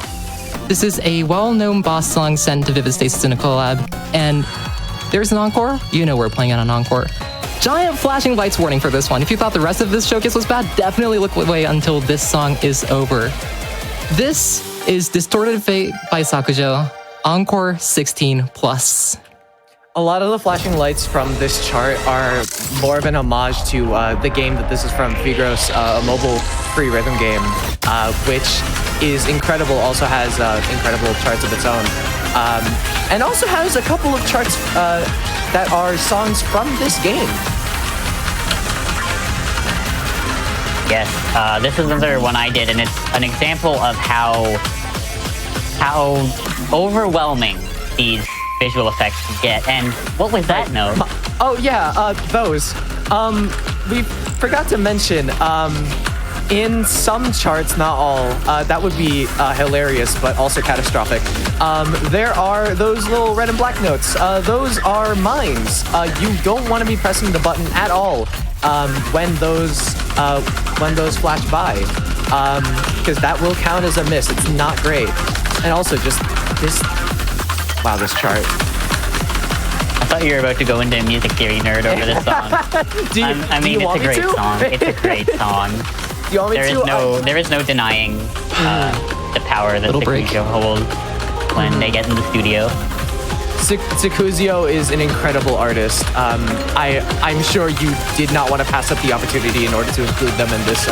This is a well-known boss song sent to Vivid Stasis in a collab, and there's an encore. You know we're playing on an encore. giant flashing lights warning for this one. If you thought the rest of this showcase was bad, definitely look away until this song is over. This is Distorted Fate by Sakujo, Encore 16 Plus. A lot of the flashing lights from this chart are more of an homage to the game that this is from, Figros, a mobile free rhythm game, which is incredible, also has incredible charts of its own. And also has a couple of charts that are songs from this game. Yes, this is another one I did, and it's an example of how overwhelming these visual effects get. And what was that note? Oh yeah, those. We forgot to mention, in some charts, not all, that would be hilarious, but also catastrophic. There are those little red and black notes. Those are mines. You don't want to be pressing the button at all when those flash by, because that will count as a miss. It's not great. And also just this. Wow, this chart. I thought you were about to go into music theory nerd over this song. It's a great song. It's a great song. You want me to? There is no denying the power that Sakuzio holds when they get in the studio. Sakuzio is an incredible artist. I'm sure you did not want to pass up the opportunity in order to include them in this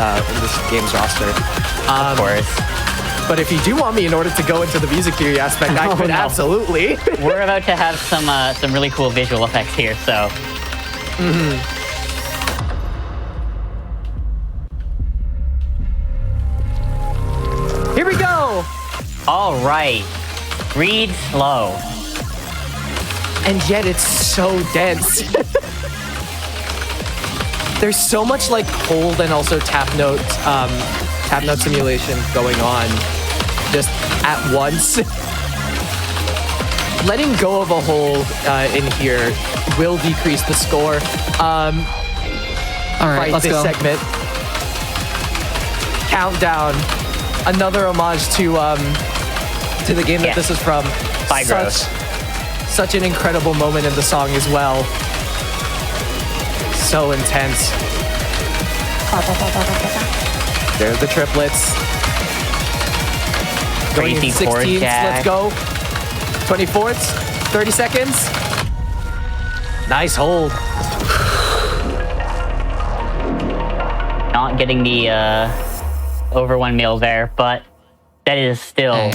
game's roster. Of course. But if you do want me in order to go into the music theory aspect, I could absolutely. We're about to have some really cool visual effects here, so. Here we go. All right. Read slow. And yet it's so dense. There's so much like hold and also tap note simulation going on just at once. Letting go of a hold in here will decrease the score. All right, let's this go. segment. Countdown. Another homage to the game that this is from. Such an incredible moment in the song as well. So intense. There's the triplets. Going in 16s, let's go. 24ths, 30 seconds. Nice hold. Not getting the over 1 mil there, but that is still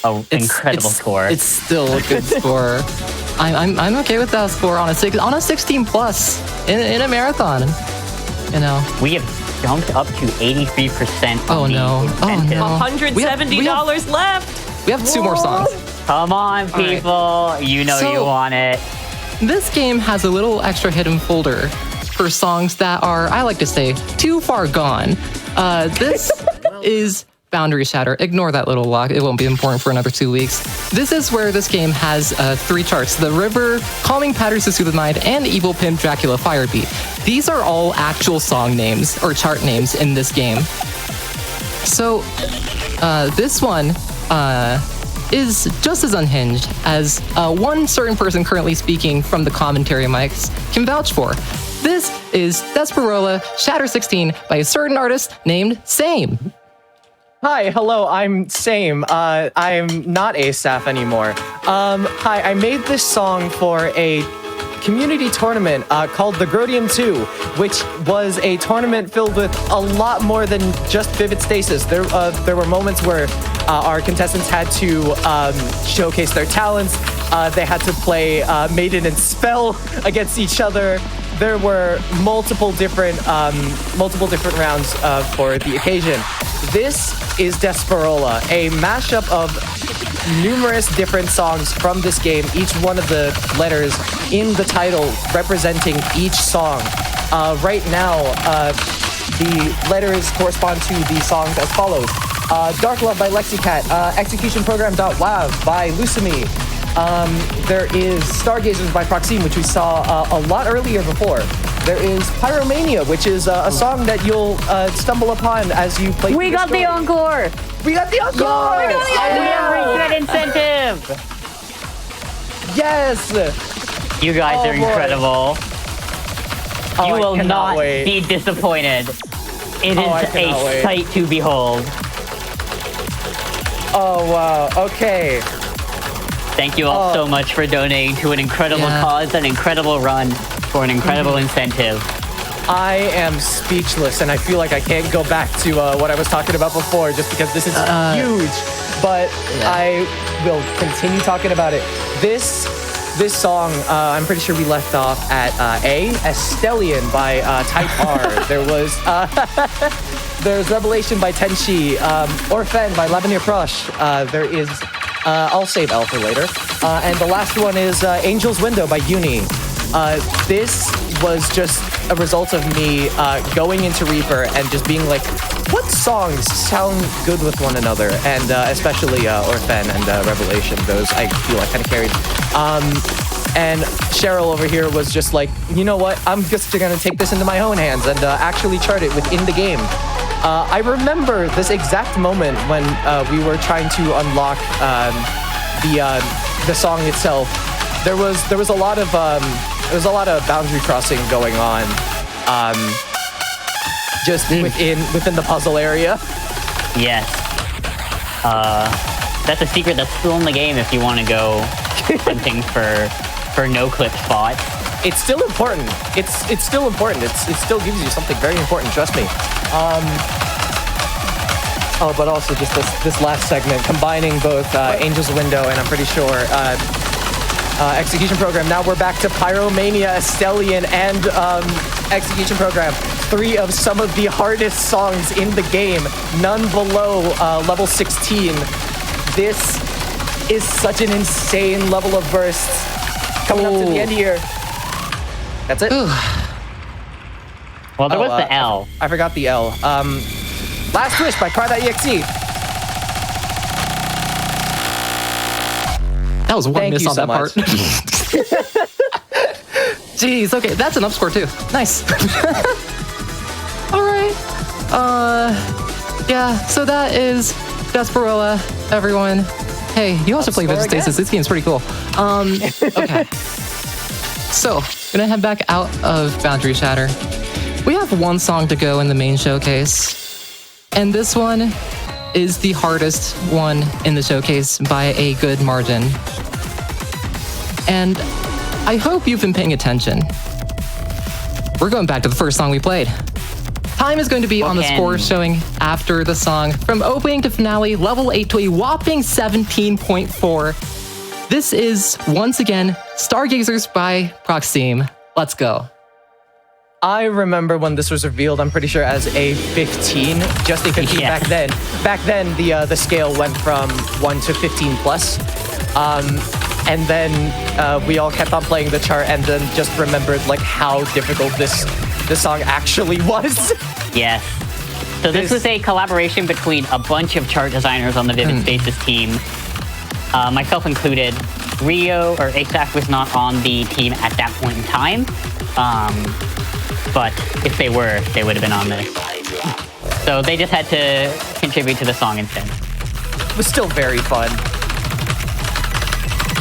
an incredible score. It's still a good score. I'm okay with that score on a 16 plus in a marathon. You know, we have jumped up to 83%. Oh no! $170 left. We have 2 more songs. Come on, people! You know you want it. This game has a little extra hidden folder for songs that are, I like to say, too far gone. This is Boundary Shatter. Ignore that little lock. It won't be important for another 2 weeks. This is where this game has 3 charts. The River, Calming Patterns to Soothe the Mind, and Evil Pimp Dracula Firebeat. These are all actual song names, or chart names, in this game. So, this one is just as unhinged as one certain person currently speaking from the commentary mics can vouch for. This is Desperola Shatter 16 by a certain artist named Same. Hi, hello, I'm Same. I'm not A-Saph anymore. Hi, I made this song for a community tournament called the Grodium 2, which was a tournament filled with a lot more than just Vivid Stasis. There were moments where our contestants had to showcase their talents. They had to play Maiden and Spell against each other. There were multiple different rounds for the occasion. This is Desperola, a mashup of numerous different songs from this game, each one of the letters in the title representing each song. Right now, the letters correspond to the songs as follows. Dark Love by Lexicat, ExecutionProgram.lav by Lucimi. There is Stargazers by Proxime, which we saw a lot earlier before. There is Pyromania, which is a song that you'll stumble upon as you play. We got the encore! We got the encore! We have reached incentive! Yes! You guys are incredible. You I will cannot not wait. be disappointed. It I is cannot a wait. sight to behold. Oh, wow. Okay. Thank you all so much for donating to an incredible cause, an incredible run, for an incredible incentive. I am speechless, and I feel like I can't go back to what I was talking about before just because this is huge. But I will continue talking about it. This song, I'm pretty sure we left off at A, Stellian by Type R. There was there's Revelation by Tenshi, Orphan by Lavender Crush. There is I'll save L for later. And the last one is Angel's Window by Uni. This was just a result of me going into Reaper and just being like, what songs sound good with one another? And especially Orphan and Revelation, those I feel like kind of carried. And Cheryl over here was just like, you know what? I'm just gonna take this into my own hands and actually chart it within the game. I remember this exact moment when we were trying to unlock the song itself. There was a lot of boundary crossing going on, just within the puzzle area. Yes. That's a secret that's still in the game if you want to go hunting for no-clip spots. It's still important. It's still important. It still gives you something very important, trust me. But also just this last segment, combining both Angel's Window and I'm pretty sure Execution Program. Now we're back to Pyromania, Stellian, and Execution Program. 3 of some of the hardest songs in the game, none below level 16. This is such an insane level of bursts. Coming up to the end here. That's it. Well, there was the L. I forgot the L. Last Wish by Cry.exe. That was one Thank miss you on so that part. Jeez, okay, that's an up score too. Nice. All right. Yeah, so that is Desperoa, everyone. Hey, you also play Vivid Stasis. This game's pretty cool. Okay. So, gonna head back out of Boundary Shatter. We have one song to go in the main showcase. And this one is the hardest one in the showcase by a good margin. And I hope you've been paying attention. We're going back to the first song we played. Time is going to be on the score showing after the song. From opening to finale, level 8 to a whopping 17.4. This is, once again, Stargazers by Proxime. Let's go. I remember when this was revealed, I'm pretty sure as a 15, just because back then the scale went from 1 to 15 plus. And then we all kept on playing the chart and then just remembered like how difficult this song actually was. Yes. So this was a collaboration between a bunch of chart designers on the Vivid Stasis team, myself included. Rio or A-Saph was not on the team at that point in time. But if they were, they would have been on this. So they just had to contribute to the song instead. It was still very fun.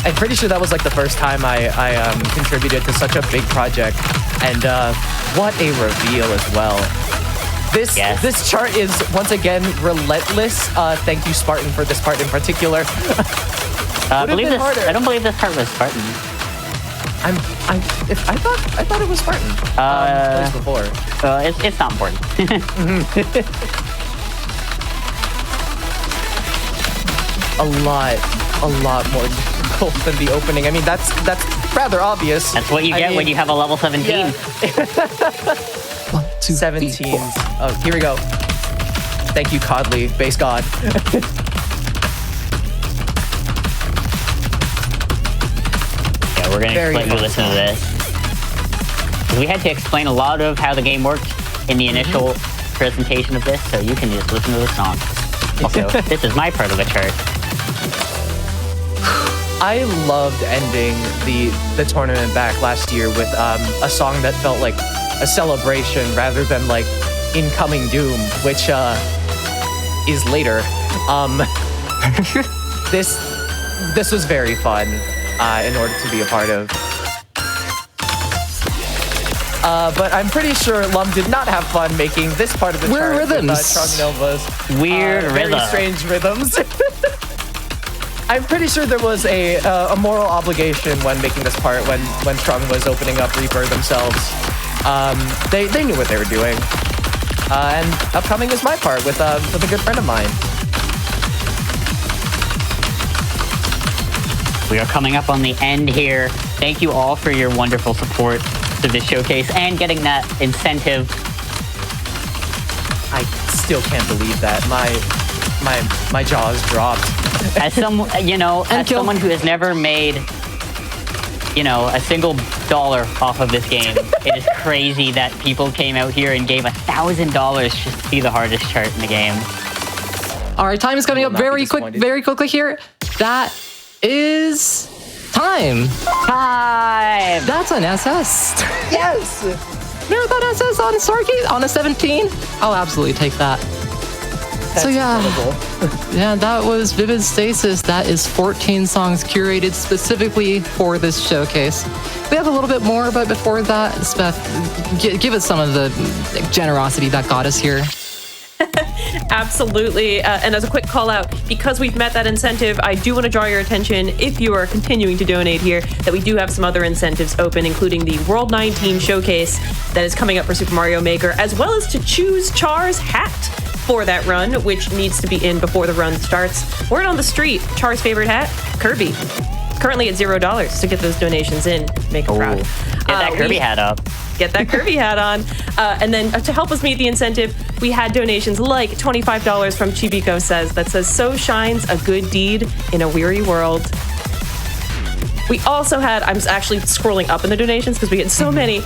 I'm pretty sure that was like the first time I contributed to such a big project. And what a reveal as well. This chart is, once again, relentless. Thank you, Spartan, for this part in particular. I don't believe this part was Spartan. I thought it was Spartan. At least before. It's not important. a lot more difficult than the opening. I mean, that's rather obvious. That's what you get when you have a level 17. Yeah. 1, 2, 17. Oh, here we go. Thank you, Codley, base god. Yeah, we're gonna let you listen to this. We had to explain a lot of how the game worked in the initial presentation of this, so you can just listen to the song. Also, this is my part of the chart. I loved ending the tournament back last year with a song that felt like a celebration rather than like incoming doom, which is later. This was very fun in order to be a part of. But I'm pretty sure Lum did not have fun making this part of the Weird chart rhythms. with Trung Nova's Weird very rhythm. strange rhythms. I'm pretty sure there was a moral obligation when making this part when Trung was opening up Reaper themselves. They knew what they were doing. And upcoming is my part with a good friend of mine. We are coming up on the end here. Thank you all for your wonderful support to this showcase and getting that incentive. I still can't believe that. My jaws dropped. As someone, as someone who has never made, a single dollar off of this game, it is crazy that people came out here and gave $1,000 just to see the hardest chart in the game. All right, time is coming up Will not be very disappointed. quickly here. That is time. Time! That's an SS. Yes! Marathon SS on Stargate on a 17. I'll absolutely take that. That's incredible. Yeah, that was Vivid Stasis. That is 14 songs curated specifically for this showcase. We have a little bit more, but before that, spef, give us some of the generosity that got us here. Absolutely. And as a quick call out, because we've met that incentive, I do want to draw your attention, if you are continuing to donate here, that we do have some other incentives open, including the World 19 showcase that is coming up for Super Mario Maker, as well as to choose Char's hat for that run, which needs to be in before the run starts. Word on the street, Char's favorite hat, Kirby. Currently at $0 to get those donations in. Make her proud. Get that Kirby hat up. Get that Kirby hat on. And then to help us meet the incentive, we had donations like $25 from Chibiko Says that says, "So shines a good deed in a weary world." We also had, I'm actually scrolling up in the donations because we had so many.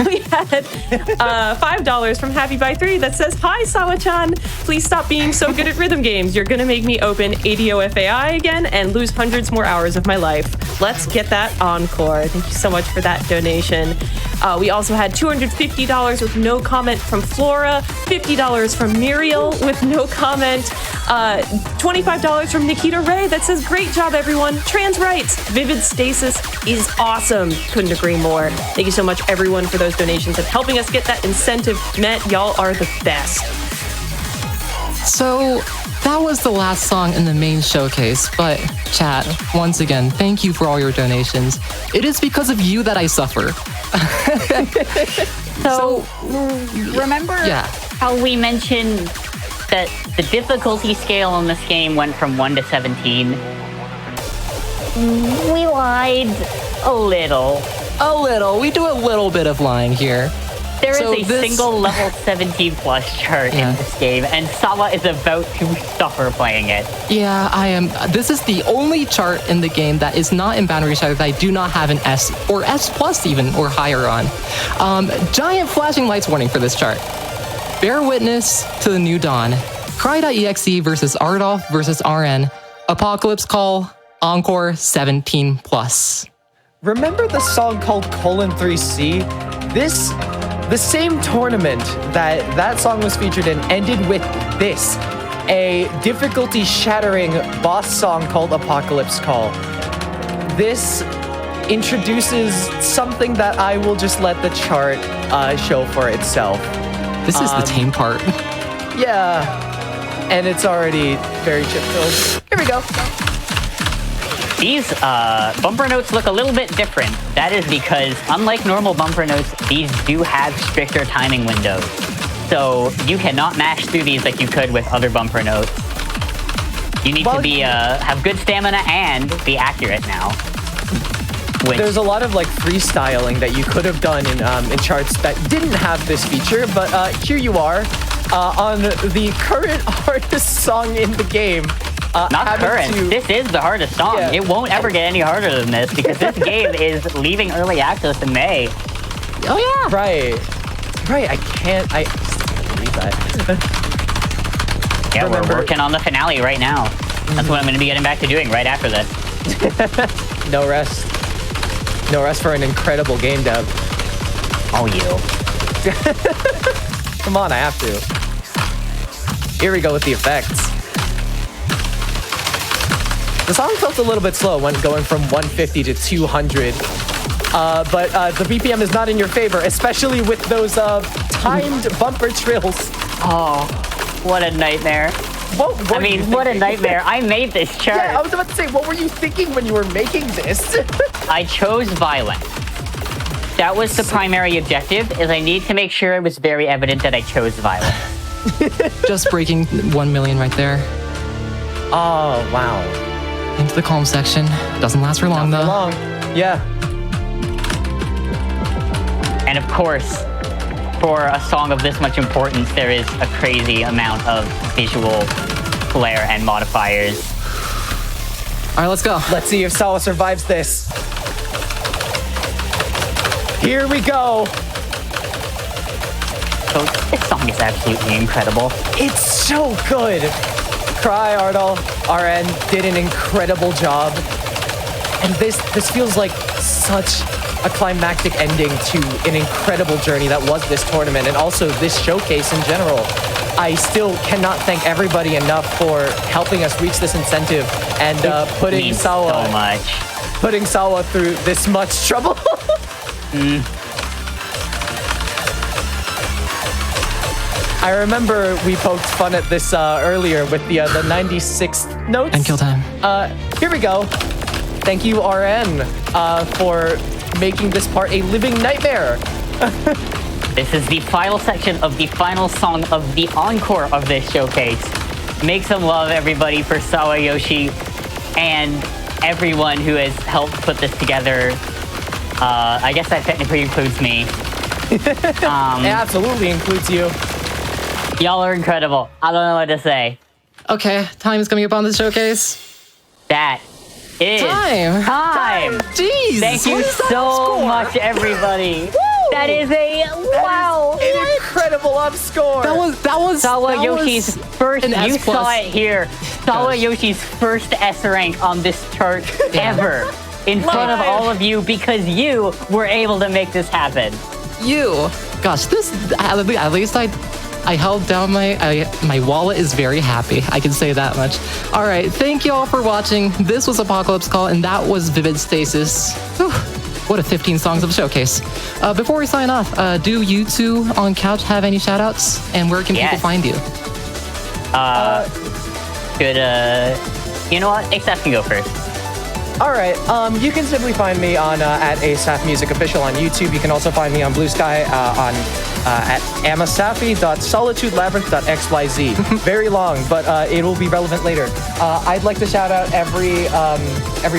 We had $5 from Happy by 3 that says, "Hi, Sawa-chan. Please stop being so good at rhythm games. You're going to make me open ADOFAI again and lose hundreds more hours of my life. Let's get that encore." Thank you so much for that donation. We also had $250 with no comment from Flora, $50 from Muriel with no comment, $25 from Nikita Ray that says, "Great job, everyone. Trans rights. Vivid Stasis is awesome." Couldn't agree more. Thank you so much, everyone, for those donations and helping us get that incentive met. Y'all are the best. So that was the last song in the main showcase, but chat, once again, thank you for all your donations. It is because of you that I suffer. So, remember Yeah. how we mentioned that the difficulty scale on this game went from 1 to 17? We lied a little. A little. We do a little bit of lying here. There is So a this- single level 17 plus chart Yeah. in this game, and Sawa is about to suffer playing it. Yeah, I am. This is the only chart in the game that is not in Boundary Shadow that I do not have an S or S plus even or higher on. Giant flashing lights warning for this chart. Bear witness to the new dawn. Cry.exe versus Ardolph versus RN. Apocalypse Call. Encore 17 plus. Remember the song called :3C? The same tournament that song was featured in ended with this, a difficulty-shattering boss song called Apocalypse Call. This introduces something that I will just let the chart show for itself. This is the tame part. Yeah, and it's already very chip-filled. Here we go. These bumper notes look a little bit different. That is because, unlike normal bumper notes, these do have stricter timing windows. So you cannot mash through these like you could with other bumper notes. You need to be have good stamina and be accurate now. Which, There's a lot of like freestyling that you could have done in charts that didn't have this feature, but here you are on the current hardest song in the game. not having current. to- This is the hardest song. Yeah. It won't ever get any harder than this because this game is leaving early access in May. Oh yeah. Right. I can't believe that. Yeah, Remember- we're working on the finale right now. That's what I'm going to be getting back to doing right after this. No rest. No rest for an incredible game dev. Oh, you. Come on, I have to. Here we go with the effects. The song felt a little bit slow when going from 150 to 200. but the BPM is not in your favor, especially with those timed bumper trills. Oh, what a nightmare. What a nightmare. I made this chart. Yeah, I was about to say, what were you thinking when you were making this? I chose violent. That was the primary objective, is I need to make sure it was very evident that I chose violent. Just breaking 1 million right there. Oh, wow. Into the calm section. Doesn't last for long, Not though. for long. Yeah. And of course, for a song of this much importance, there is a crazy amount of visual flair and modifiers. All right, let's go. Let's see if Sawa survives this. Here we go. So this song is absolutely incredible. It's so good. Cry, Ardal, RN did an incredible job. And this feels like such a climactic ending to an incredible journey that was this tournament and also this showcase in general. I still cannot thank everybody enough for helping us reach this incentive and putting Means Sawa so much. putting Sawa through this much trouble. I remember we poked fun at this earlier with the 96th notes. And kill time. Here we go. Thank you, RN, for making this part a living nightmare. This is the final section of the final song of the encore of this showcase. Make some love, everybody, for SawaYoshi and everyone who has helped put this together. I guess that technically includes me. It absolutely includes you. Y'all are incredible. I don't know what to say. Okay, time is coming up on the showcase. That is time. Jeez. Thank you what is that so score? much, everybody. That is a wow. An incredible up score. That was SawaYoshi's first. an S+. You saw it here. SawaYoshi's first S rank on this chart ever, in front of all of you, because you were able to make this happen. Gosh, this at least I held down my wallet is very happy. I can say that much. All right, thank you all for watching. This was Apocalypse Call, and that was Vivid Stasis. Whew, what a 15 songs of a showcase. Before we sign off, do you two on Couch have any shout-outs? And where can people find you? You know what? A-Saph can go first. All right, you can simply find me on at A-Saph Music Official on YouTube. You can also find me on Blue Sky at amasafi.solitudelabyrinth.xyz. Very long, but it will be relevant later. I'd like to shout out every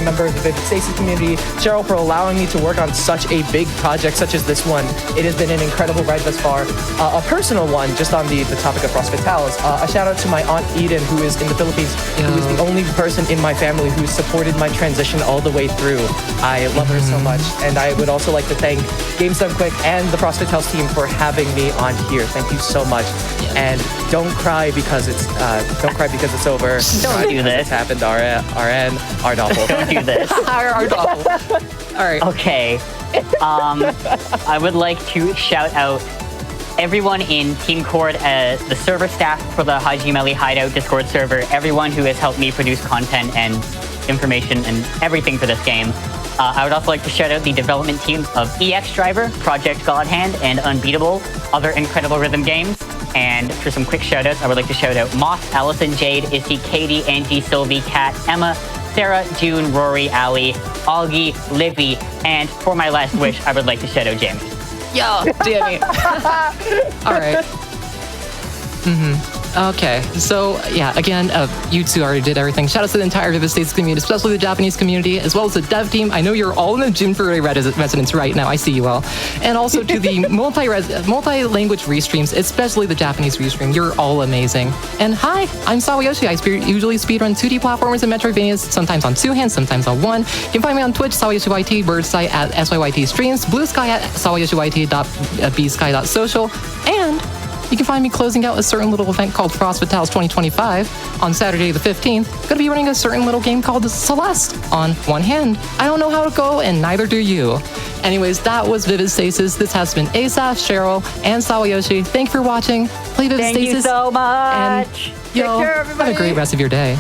member of the Vivid Stasis community, Cheryl, for allowing me to work on such a big project such as this one. It has been an incredible ride thus far. A personal one, just on the topic of Cross Vitalis. A shout out to my Aunt Eden, who is in the Philippines, who is the only person in my family who supported my transition all the way through. I love her so much, and I would also like to thank Games Done Quick and the CrossFit House team for having me on here. Thank you so much, and don't cry because it's over. Don't do this. It's happened, RN, Ardolfo. Don't do this. All right. Okay. I would like to shout out everyone in Team Cord, the server staff for the Hajimeli Hideout Discord server, everyone who has helped me produce content and information and everything for this game. I would also like to shout out the development teams of EX Driver, Project Godhand, and Unbeatable, other incredible rhythm games. And for some quick shout-outs, I would like to shout out Moss, Allison, Jade, Issy, Katie, Angie, Sylvie, Kat, Emma, Sarah, June, Rory, Ali, Augie, Livy, and for my last wish, I would like to shout out Jamie. Yo, Jamie. All right. Okay, so yeah, again, you two already did everything. Shout out to the entire Vivid States community, especially the Japanese community, as well as the dev team. I know you're all in the Jim Furry residence right now. I see you all. And also to the multi-language restreams, especially the Japanese restream. You're all amazing. And hi, I'm SawaYoshi. I usually speedrun 2D platformers and Metroidvanias, sometimes on two hands, sometimes on one. You can find me on Twitch, SawaYoshiYT, Birdside at SYYT Streams, Blue Sky at SawaYoshiYT.bsky.social, and you can find me closing out a certain little event called Cross Vitalis 2025 on Saturday the 15th. Gonna be running a certain little game called Celeste on one hand. I don't know how to go, and neither do you. Anyways, that was Vivid Stasis. This has been A-Saph, Cheryl, and SawaYoshi. Thank you for watching. Play Vivid Stasis. Thank you so much. And, yo, Take care, everybody. have a great rest of your day.